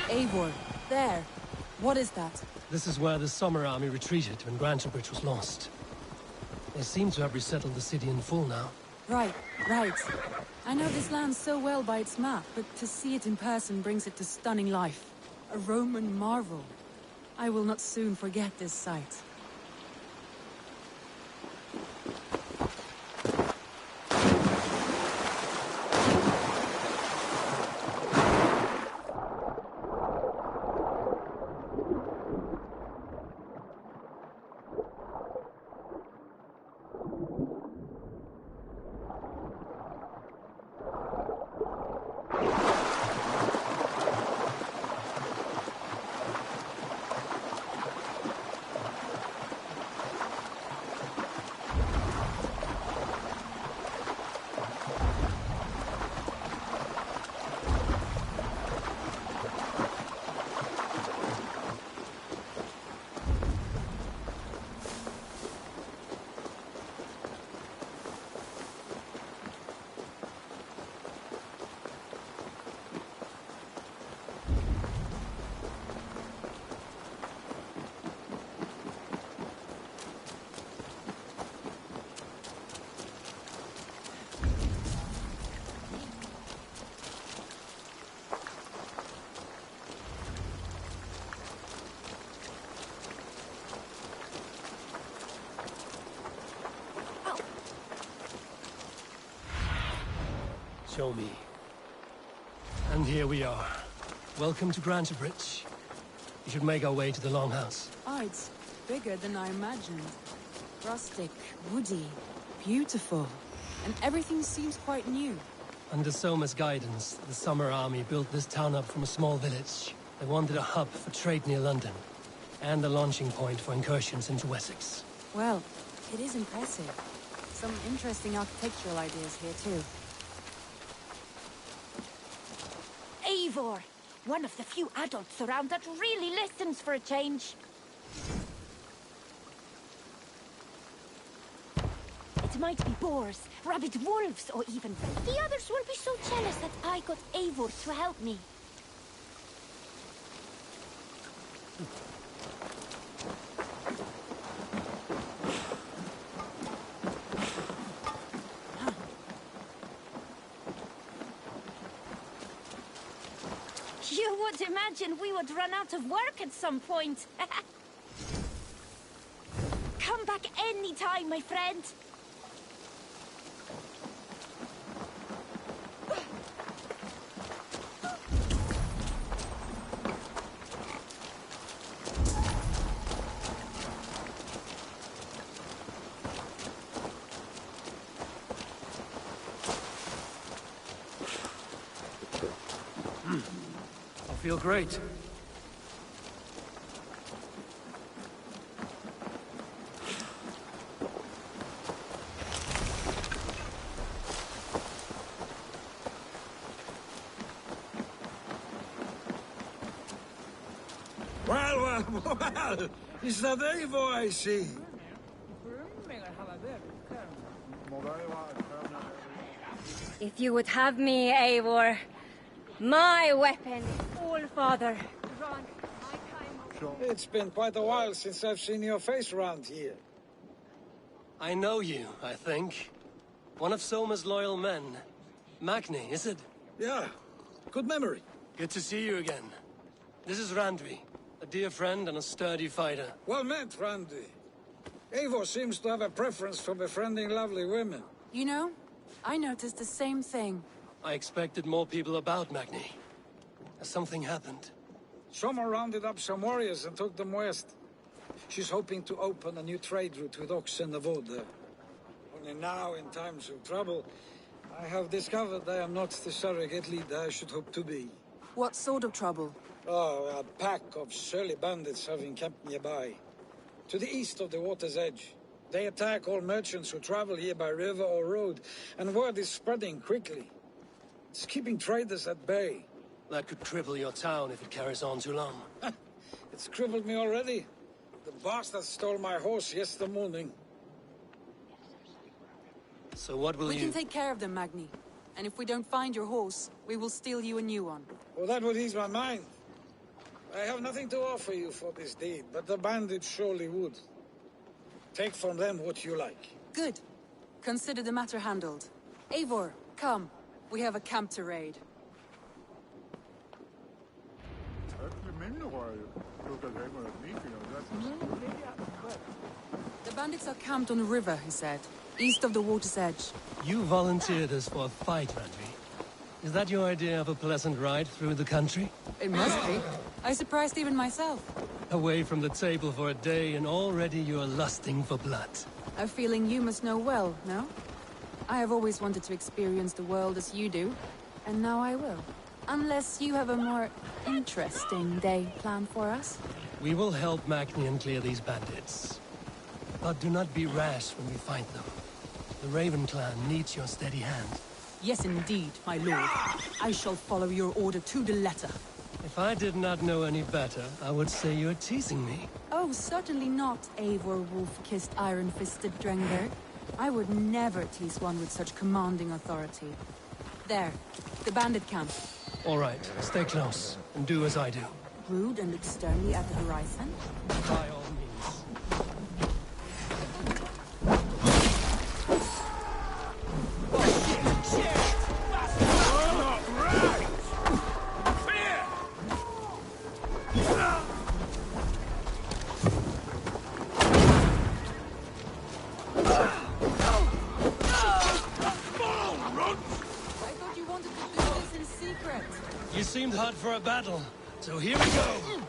Eivor, there. What is that? This is where the Summer Army retreated when Grantebridge was lost. They seem to have resettled the city in full now. Right. I know this land so well by its map, but to see it in person brings it to stunning life. A Roman marvel. I will not soon forget this sight. Show me. And here we are. Welcome to Grantebridge. We should make our way to the Longhouse. Oh, it's bigger than I imagined. Rustic, woody, beautiful. And everything seems quite new. Under Soma's guidance, the Summer Army built this town up from a small village. They wanted a hub for trade near London, and a launching point for incursions into Wessex. Well, it is impressive. Some interesting architectural ideas here, too. Eivor! One of the few adults around that really listens for a change. It might be boars, rabid wolves, or even... The others will be so jealous that I got Eivor to help me. You would imagine we would run out of work at some point. Come back anytime, my friend. I feel great. Well, is that Eivor I see? If you would have me, Eivor, my weapon, All-Father. It's been quite a while since I've seen your face around here. I know you, I think. One of Soma's loyal men. Magni, is it? Yeah, good memory. Good to see you again. This is Randvi, a dear friend and a sturdy fighter. Well met, Randvi. Eivor seems to have a preference for befriending lovely women. You know, I noticed the same thing. I expected more people about Magni. Has something happened? Soma rounded up some warriors and took them west. She's hoping to open a new trade route with oxen of wood. Only now, in times of trouble, I have discovered I am not the surrogate leader I should hope to be. What sort of trouble? Oh, a pack of surly bandits have encamped nearby, to the east of the water's edge. They attack all merchants who travel here by river or road, and word is spreading quickly. It's keeping traders at bay. That could cripple your town if it carries on too long. It's crippled me already. The bastard stole my horse yesterday morning. So what will We can take care of them, Magni. And if we don't find your horse, we will steal you a new one. Well, that would ease my mind. I have nothing to offer you for this deed, but the bandits surely would. Take from them what you like. Good. Consider the matter handled. Eivor, come. We have a camp to raid. The bandits are camped on the river, he said. East of the water's edge. You volunteered us for a fight, Randvi. Is that your idea of a pleasant ride through the country? It must be. I surprised even myself. Away from the table for a day and already you're lusting for blood. A feeling you must know well, no? I have always wanted to experience the world as you do, and now I will. Unless you have a more interesting day planned for us? We will help Magnian clear these bandits. But do not be rash when we find them. The Raven clan needs your steady hand. Yes, indeed, my lord. I shall follow your order to the letter. If I did not know any better, I would say you're teasing me. Oh, certainly not, Eivor wolf-kissed iron-fisted Drengr. I would never tease one with such commanding authority. There, the bandit camp. All right, stay close, and do as I do. Rude and look sternly at the horizon? By all means. You seemed hot for a battle, so here we go!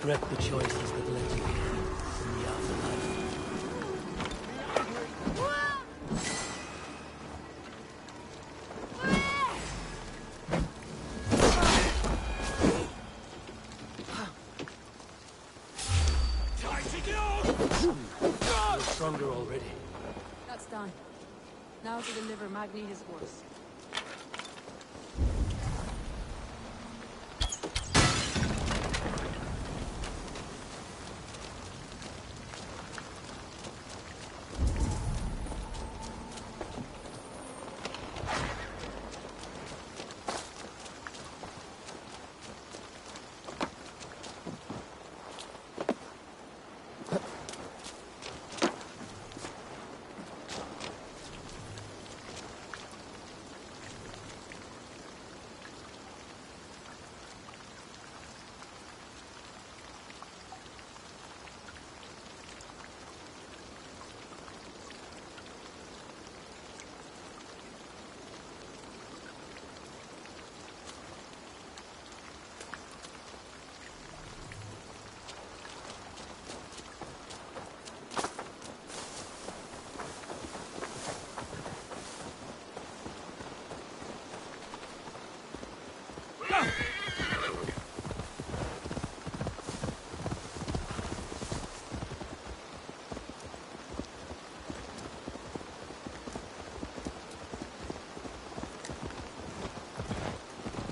Regret the choices that led you here in the afterlife. You're stronger already. That's done. Now to deliver Magni his horse.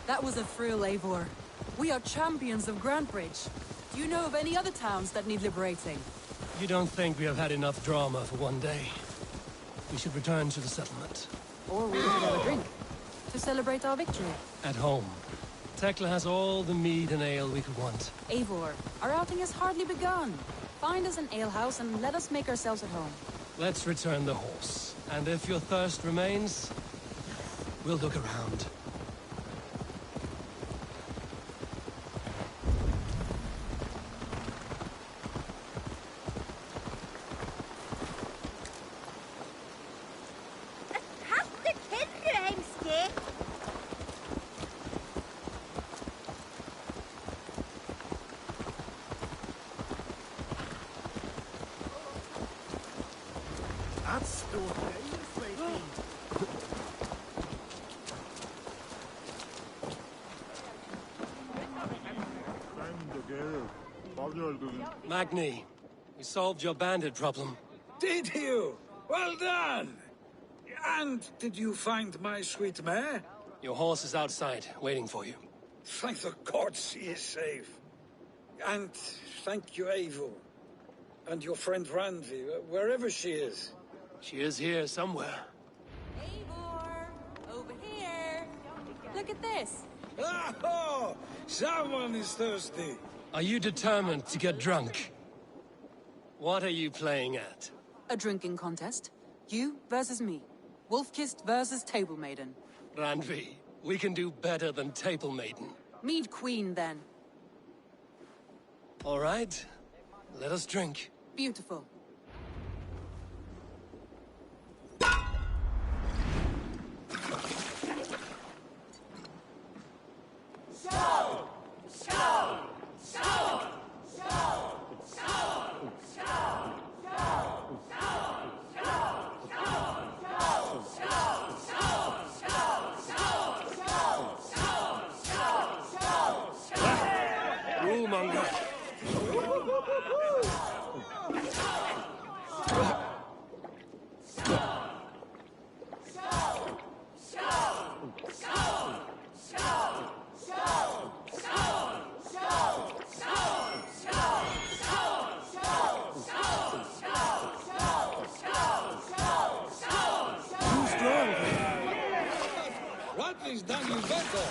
That was a thrill, Eivor. We are champions of Grantbridge. Do you know of any other towns that need liberating? You don't think we have had enough drama for one day? We should return to the settlement. Or we could have a drink. To celebrate our victory. At home. Tekla has all the mead and ale we could want. Eivor, our outing has hardly begun. Find us an alehouse and let us make ourselves at home. Let's return the horse. And if your thirst remains, we'll look around. Magni, we solved your bandit problem. Did you? Well done! And did you find my sweet mare? Your horse is outside, waiting for you. Thank the gods he is safe. And thank you, Eivor. And your friend Randvi, wherever she is. She is here somewhere. Eivor! Over here! Look at this! Oh! Someone is thirsty! Are you determined to get drunk? What are you playing at? A drinking contest. You versus me. Wolf-kissed versus Table Maiden. Randvi, we can do better than Table Maiden. Mead Queen, then. All right. Let us drink. Beautiful. Randvi's done you better.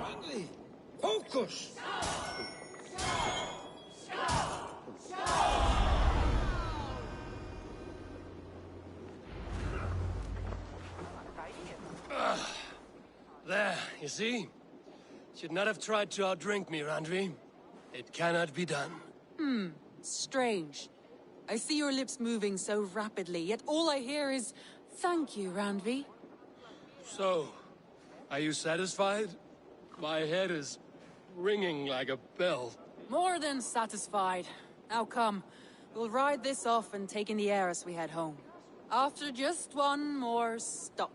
Randvi, focus. There, you see? Should not have tried to outdrink me, Randvi. It cannot be done. Strange. I see your lips moving so rapidly, yet all I hear is, "Thank you, Randvi." So, are you satisfied? My head is ringing like a bell. More than satisfied. Now come, we'll ride this off and take in the air as we head home. After just one more stop.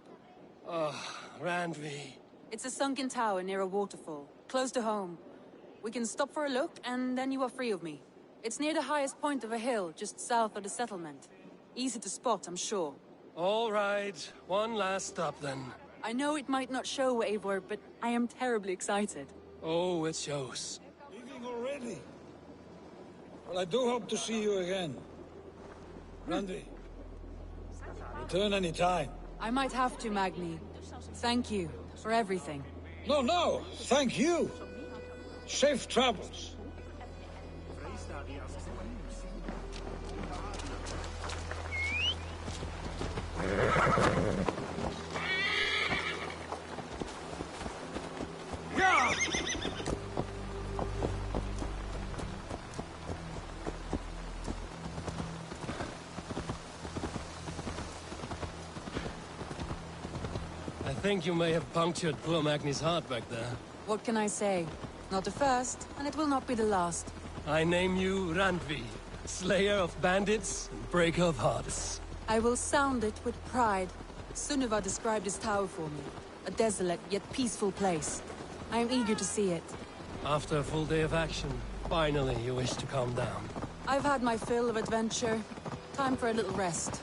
Randvi. It's a sunken tower near a waterfall, close to home. We can stop for a look, and then you are free of me. It's near the highest point of a hill, just south of the settlement. Easy to spot, I'm sure. All right, one last stop then. I know it might not show, Eivor, but I am terribly excited. Oh, it shows. Leaving already? Well, I do hope to see you again. Randvi, return any time. I might have to, Magni. Thank you for everything. No, thank you. Safe travels. Yeah! I think you may have punctured poor Magni's heart back there. What can I say? Not the first, and it will not be the last. I name you Randvi, slayer of bandits and breaker of hearts. I will sound it with pride. Sunniva described this tower for me. A desolate yet peaceful place. I am eager to see it. After a full day of action, finally you wish to calm down. I've had my fill of adventure. Time for a little rest.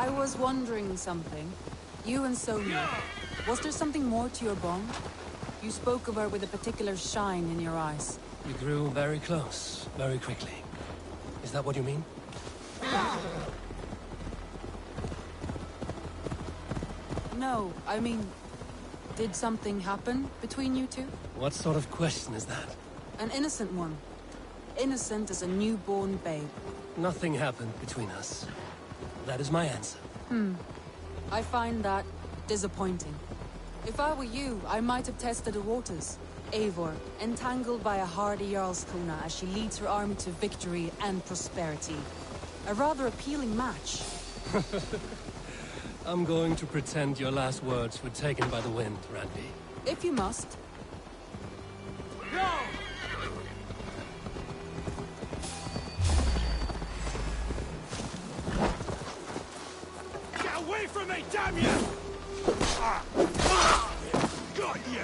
I was wondering something. You and Sonia, was there something more to your bond? You spoke of her with a particular shine in your eyes. We grew very close, very quickly. Is that what you mean? No, I mean, did something happen between you two? What sort of question is that? An innocent one. Innocent as a newborn babe. Nothing happened between us. That is my answer. I find that disappointing. If I were you, I might have tested the waters. Eivor, entangled by a hardy Jarlskona as she leads her army to victory and prosperity. A rather appealing match. I'm going to pretend your last words were taken by the wind, Randy. If you must. Get away from me, damn you! Got you!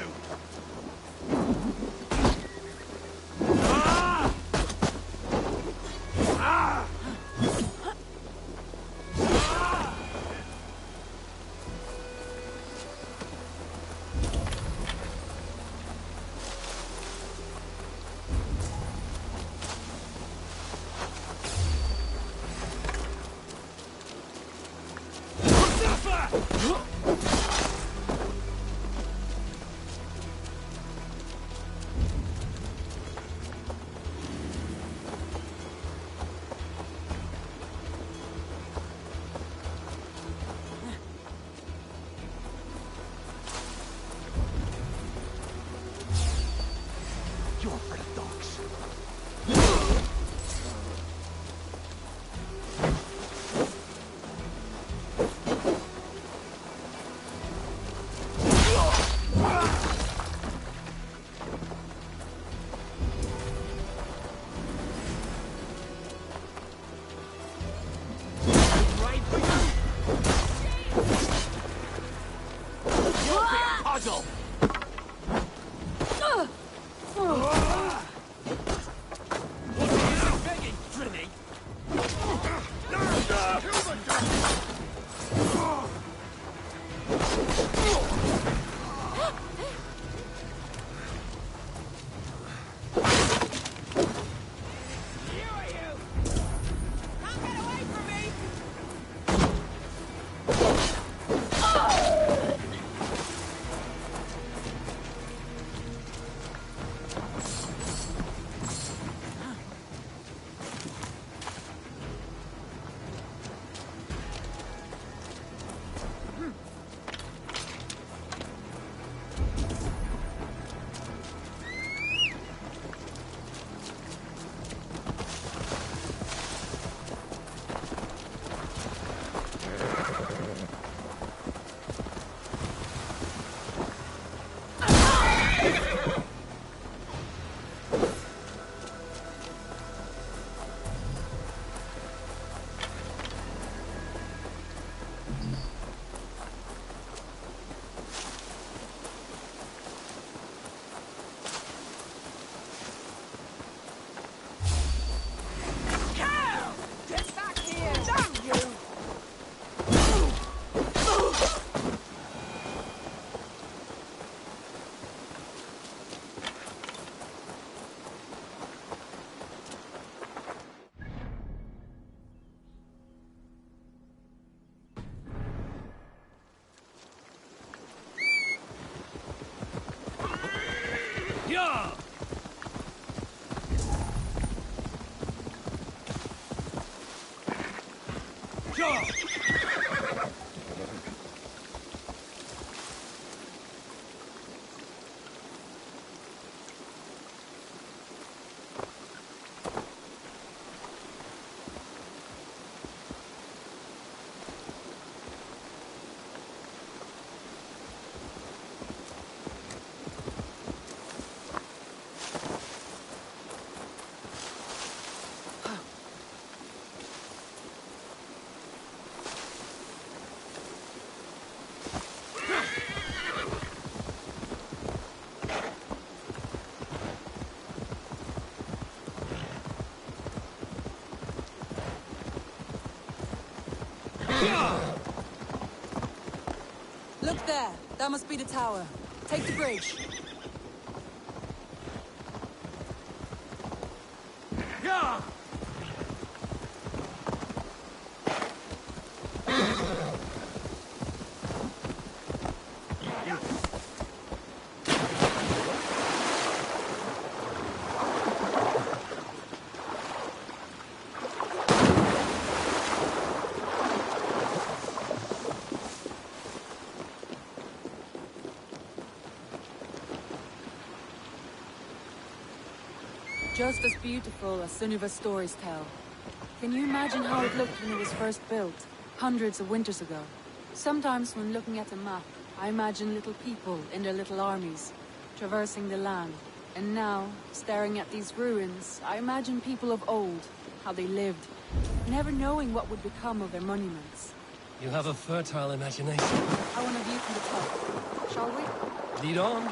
there. That must be the tower. Take the bridge. Yeah! Just as beautiful as Sunniva's stories tell. Can you imagine how it looked when it was first built, hundreds of winters ago? Sometimes when looking at a map, I imagine little people in their little armies, traversing the land. And now, staring at these ruins, I imagine people of old, how they lived, never knowing what would become of their monuments. You have a fertile imagination. I want a view from the top. Shall we? Lead on.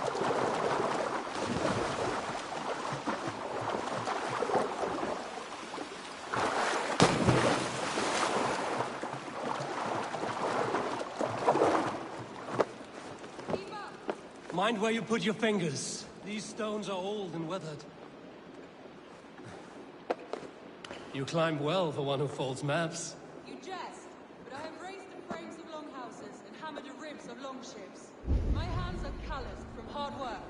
Mind where you put your fingers. These stones are old and weathered. You climb well for one who folds maps. You jest, but I have raised the frames of longhouses and hammered the ribs of longships. My hands are calloused from hard work.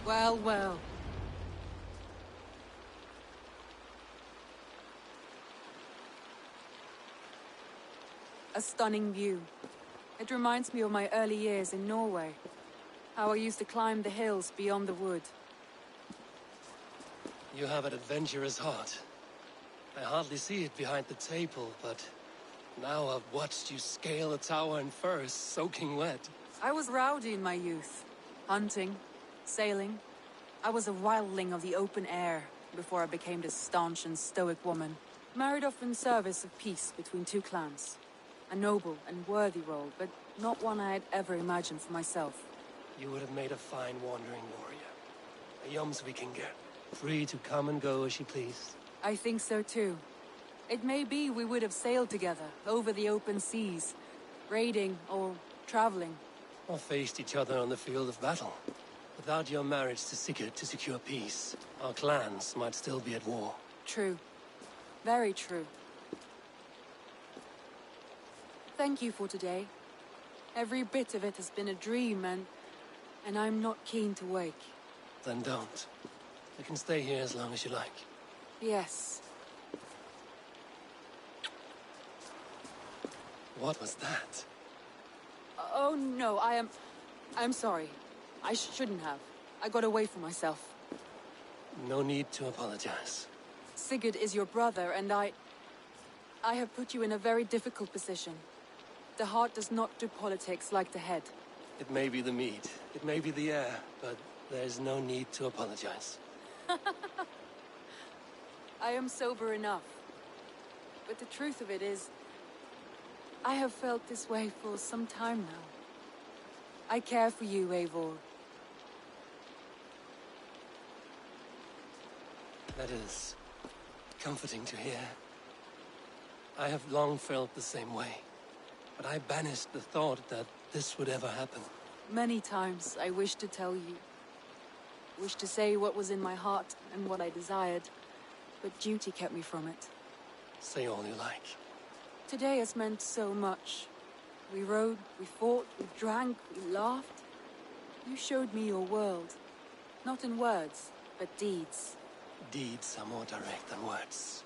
Well, well. A stunning view. It reminds me of my early years in Norway. How I used to climb the hills beyond the wood. You have an adventurous heart. I hardly see it behind the table, but now I've watched you scale a tower in furs, soaking wet. I was rowdy in my youth. Hunting, sailing. I was a wildling of the open air before I became this staunch and stoic woman. Married off in service of peace between two clans. A noble and worthy role, but not one I had ever imagined for myself. You would have made a fine wandering warrior. A Jomsvikinger, free to come and go as you please. I think so too. It may be we would have sailed together, over the open seas, raiding or traveling. Or faced each other on the field of battle. Without your marriage to Sigurd to secure peace, our clans might still be at war. True. Very true. Thank you for today. Every bit of it has been a dream, and I'm not keen to wake. Then don't. You can stay here as long as you like. Yes. What was that? Oh no, I'm sorry. I shouldn't have. I got away from myself. No need to apologize. Sigurd is your brother, and I have put you in a very difficult position. The heart does not do politics like the head. It may be the meat, it may be the air, but there's no need to apologize. I am sober enough. But the truth of it is, I have felt this way for some time now. I care for you, Eivor. That is comforting to hear. I have long felt the same way, but I banished the thought that this would ever happen. Many times I wished to tell you. Wished to say what was in my heart and what I desired, but duty kept me from it. Say all you like. Today has meant so much. We rode, we fought, we drank, we laughed. You showed me your world. Not in words, but deeds. Deeds are more direct than words.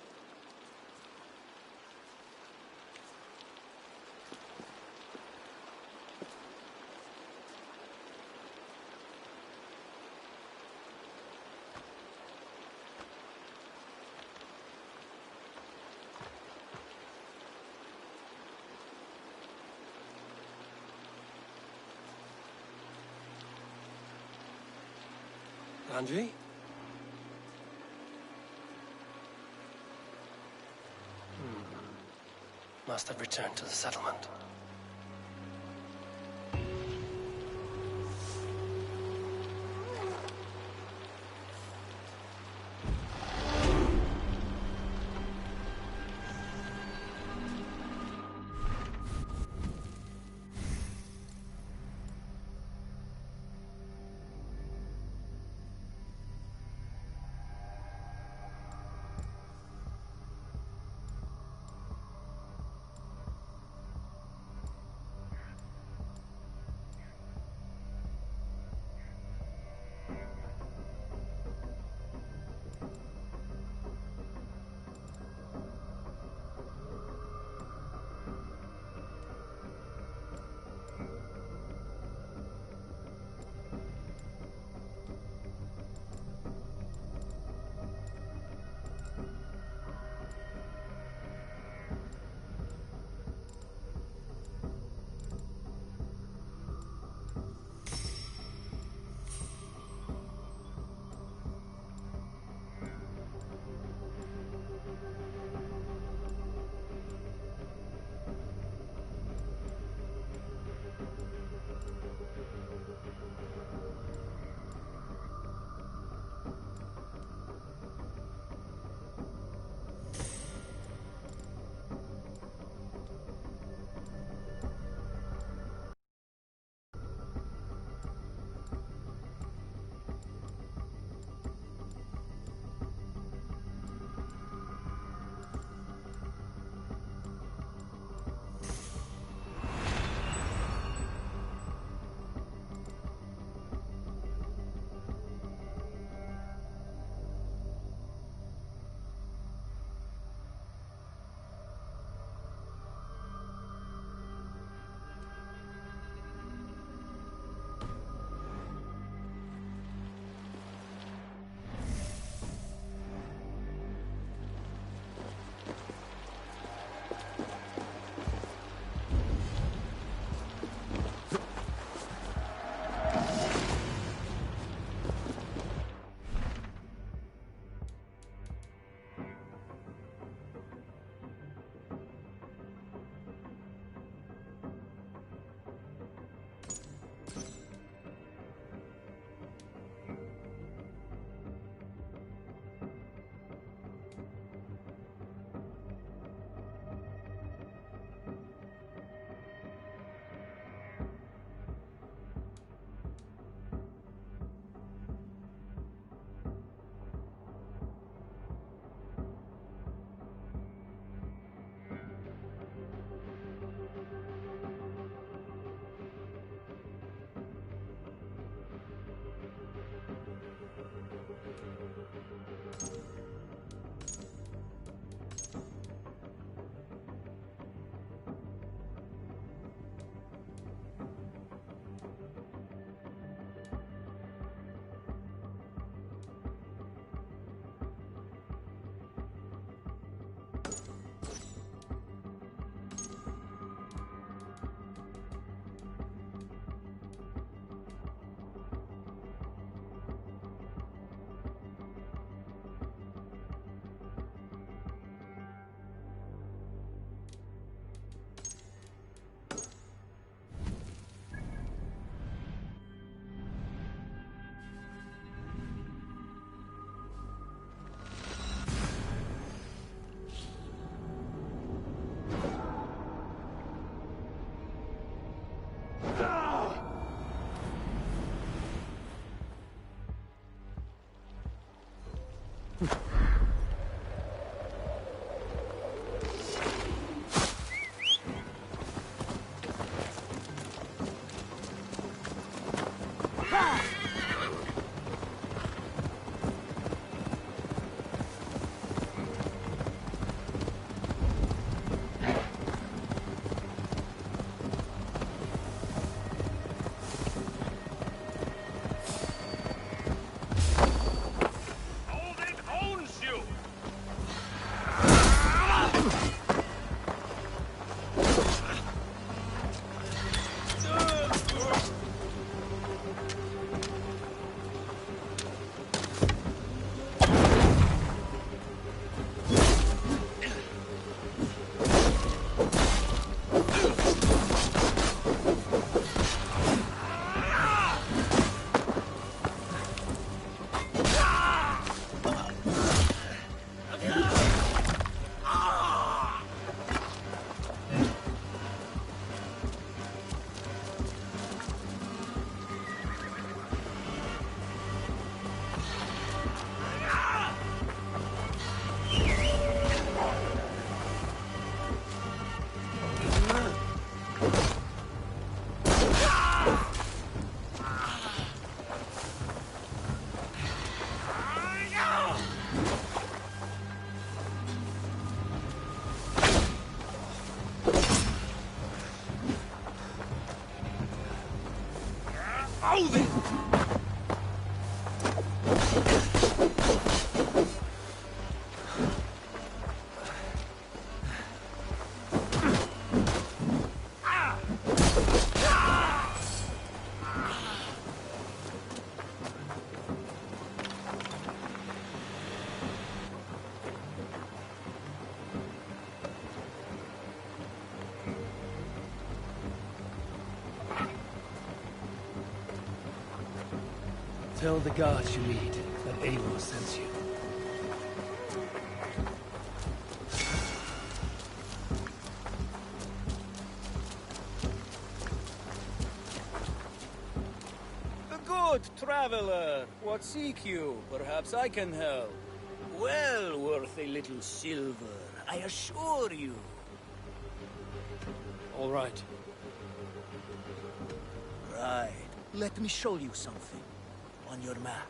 Andre? must have returned to the settlement. Hold it! Tell the guards you meet that Eivor sends you. Good traveler, what seek you? Perhaps I can help. Well worth a little silver, I assure you. All right. Right. Let me show you something. On your map.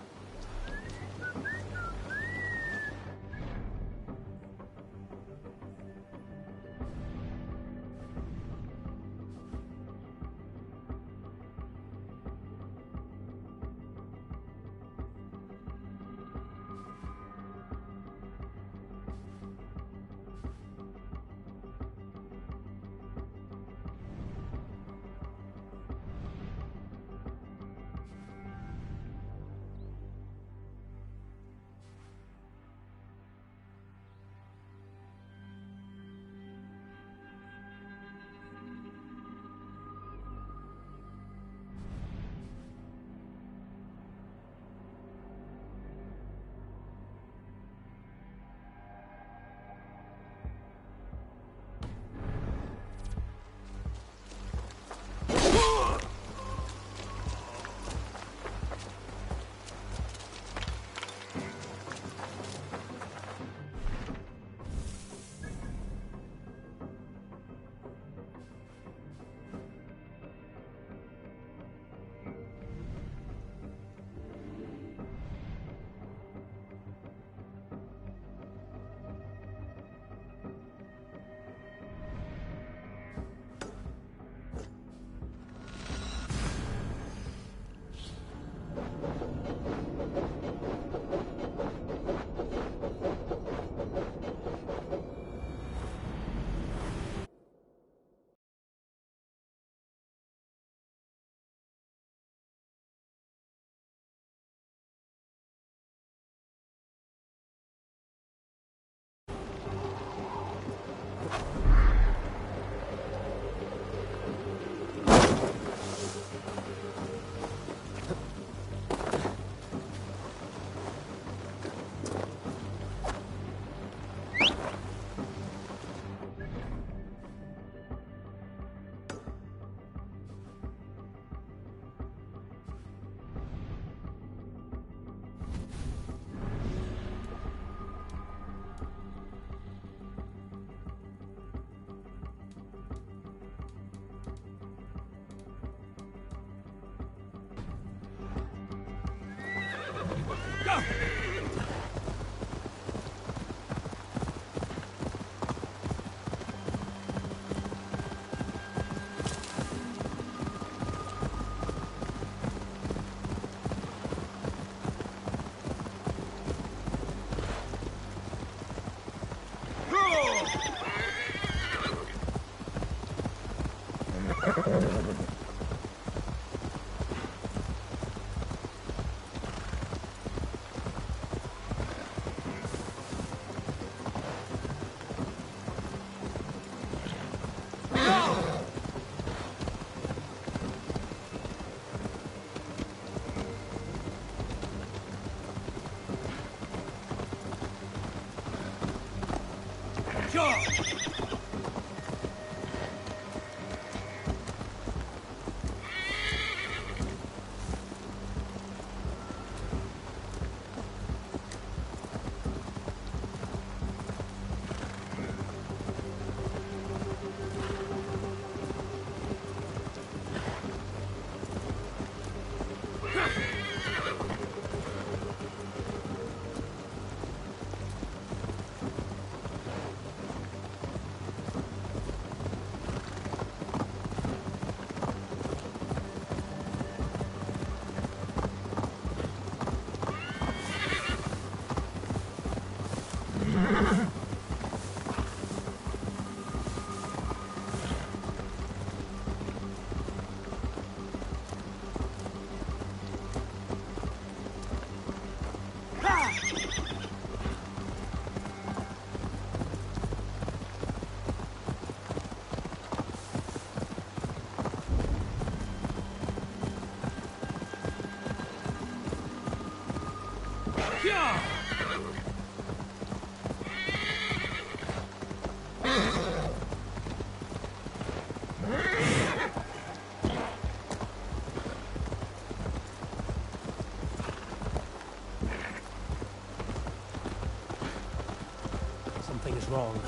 Something is wrong.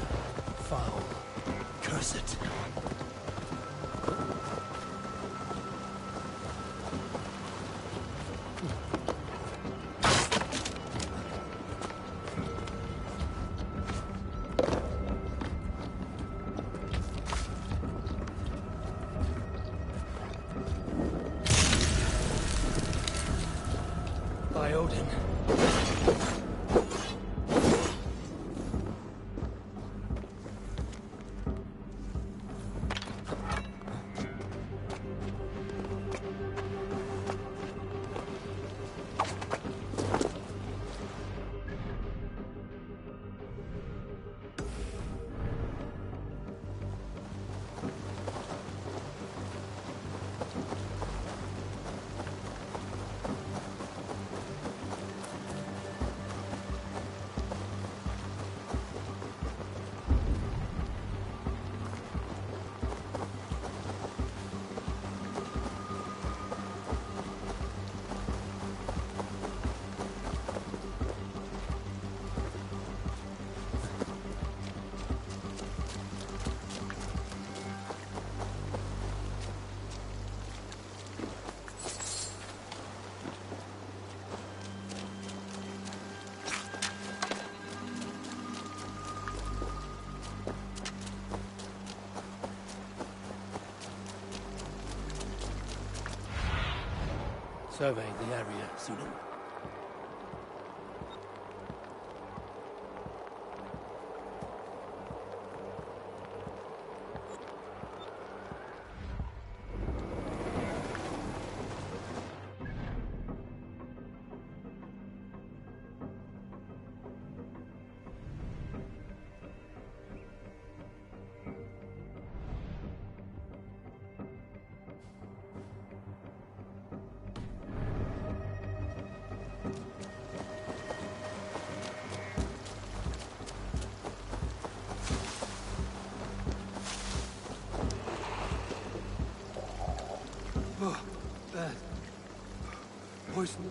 Foul. Curse it. By Odin. Survey the area, Sudan. Oh, bad. Poison.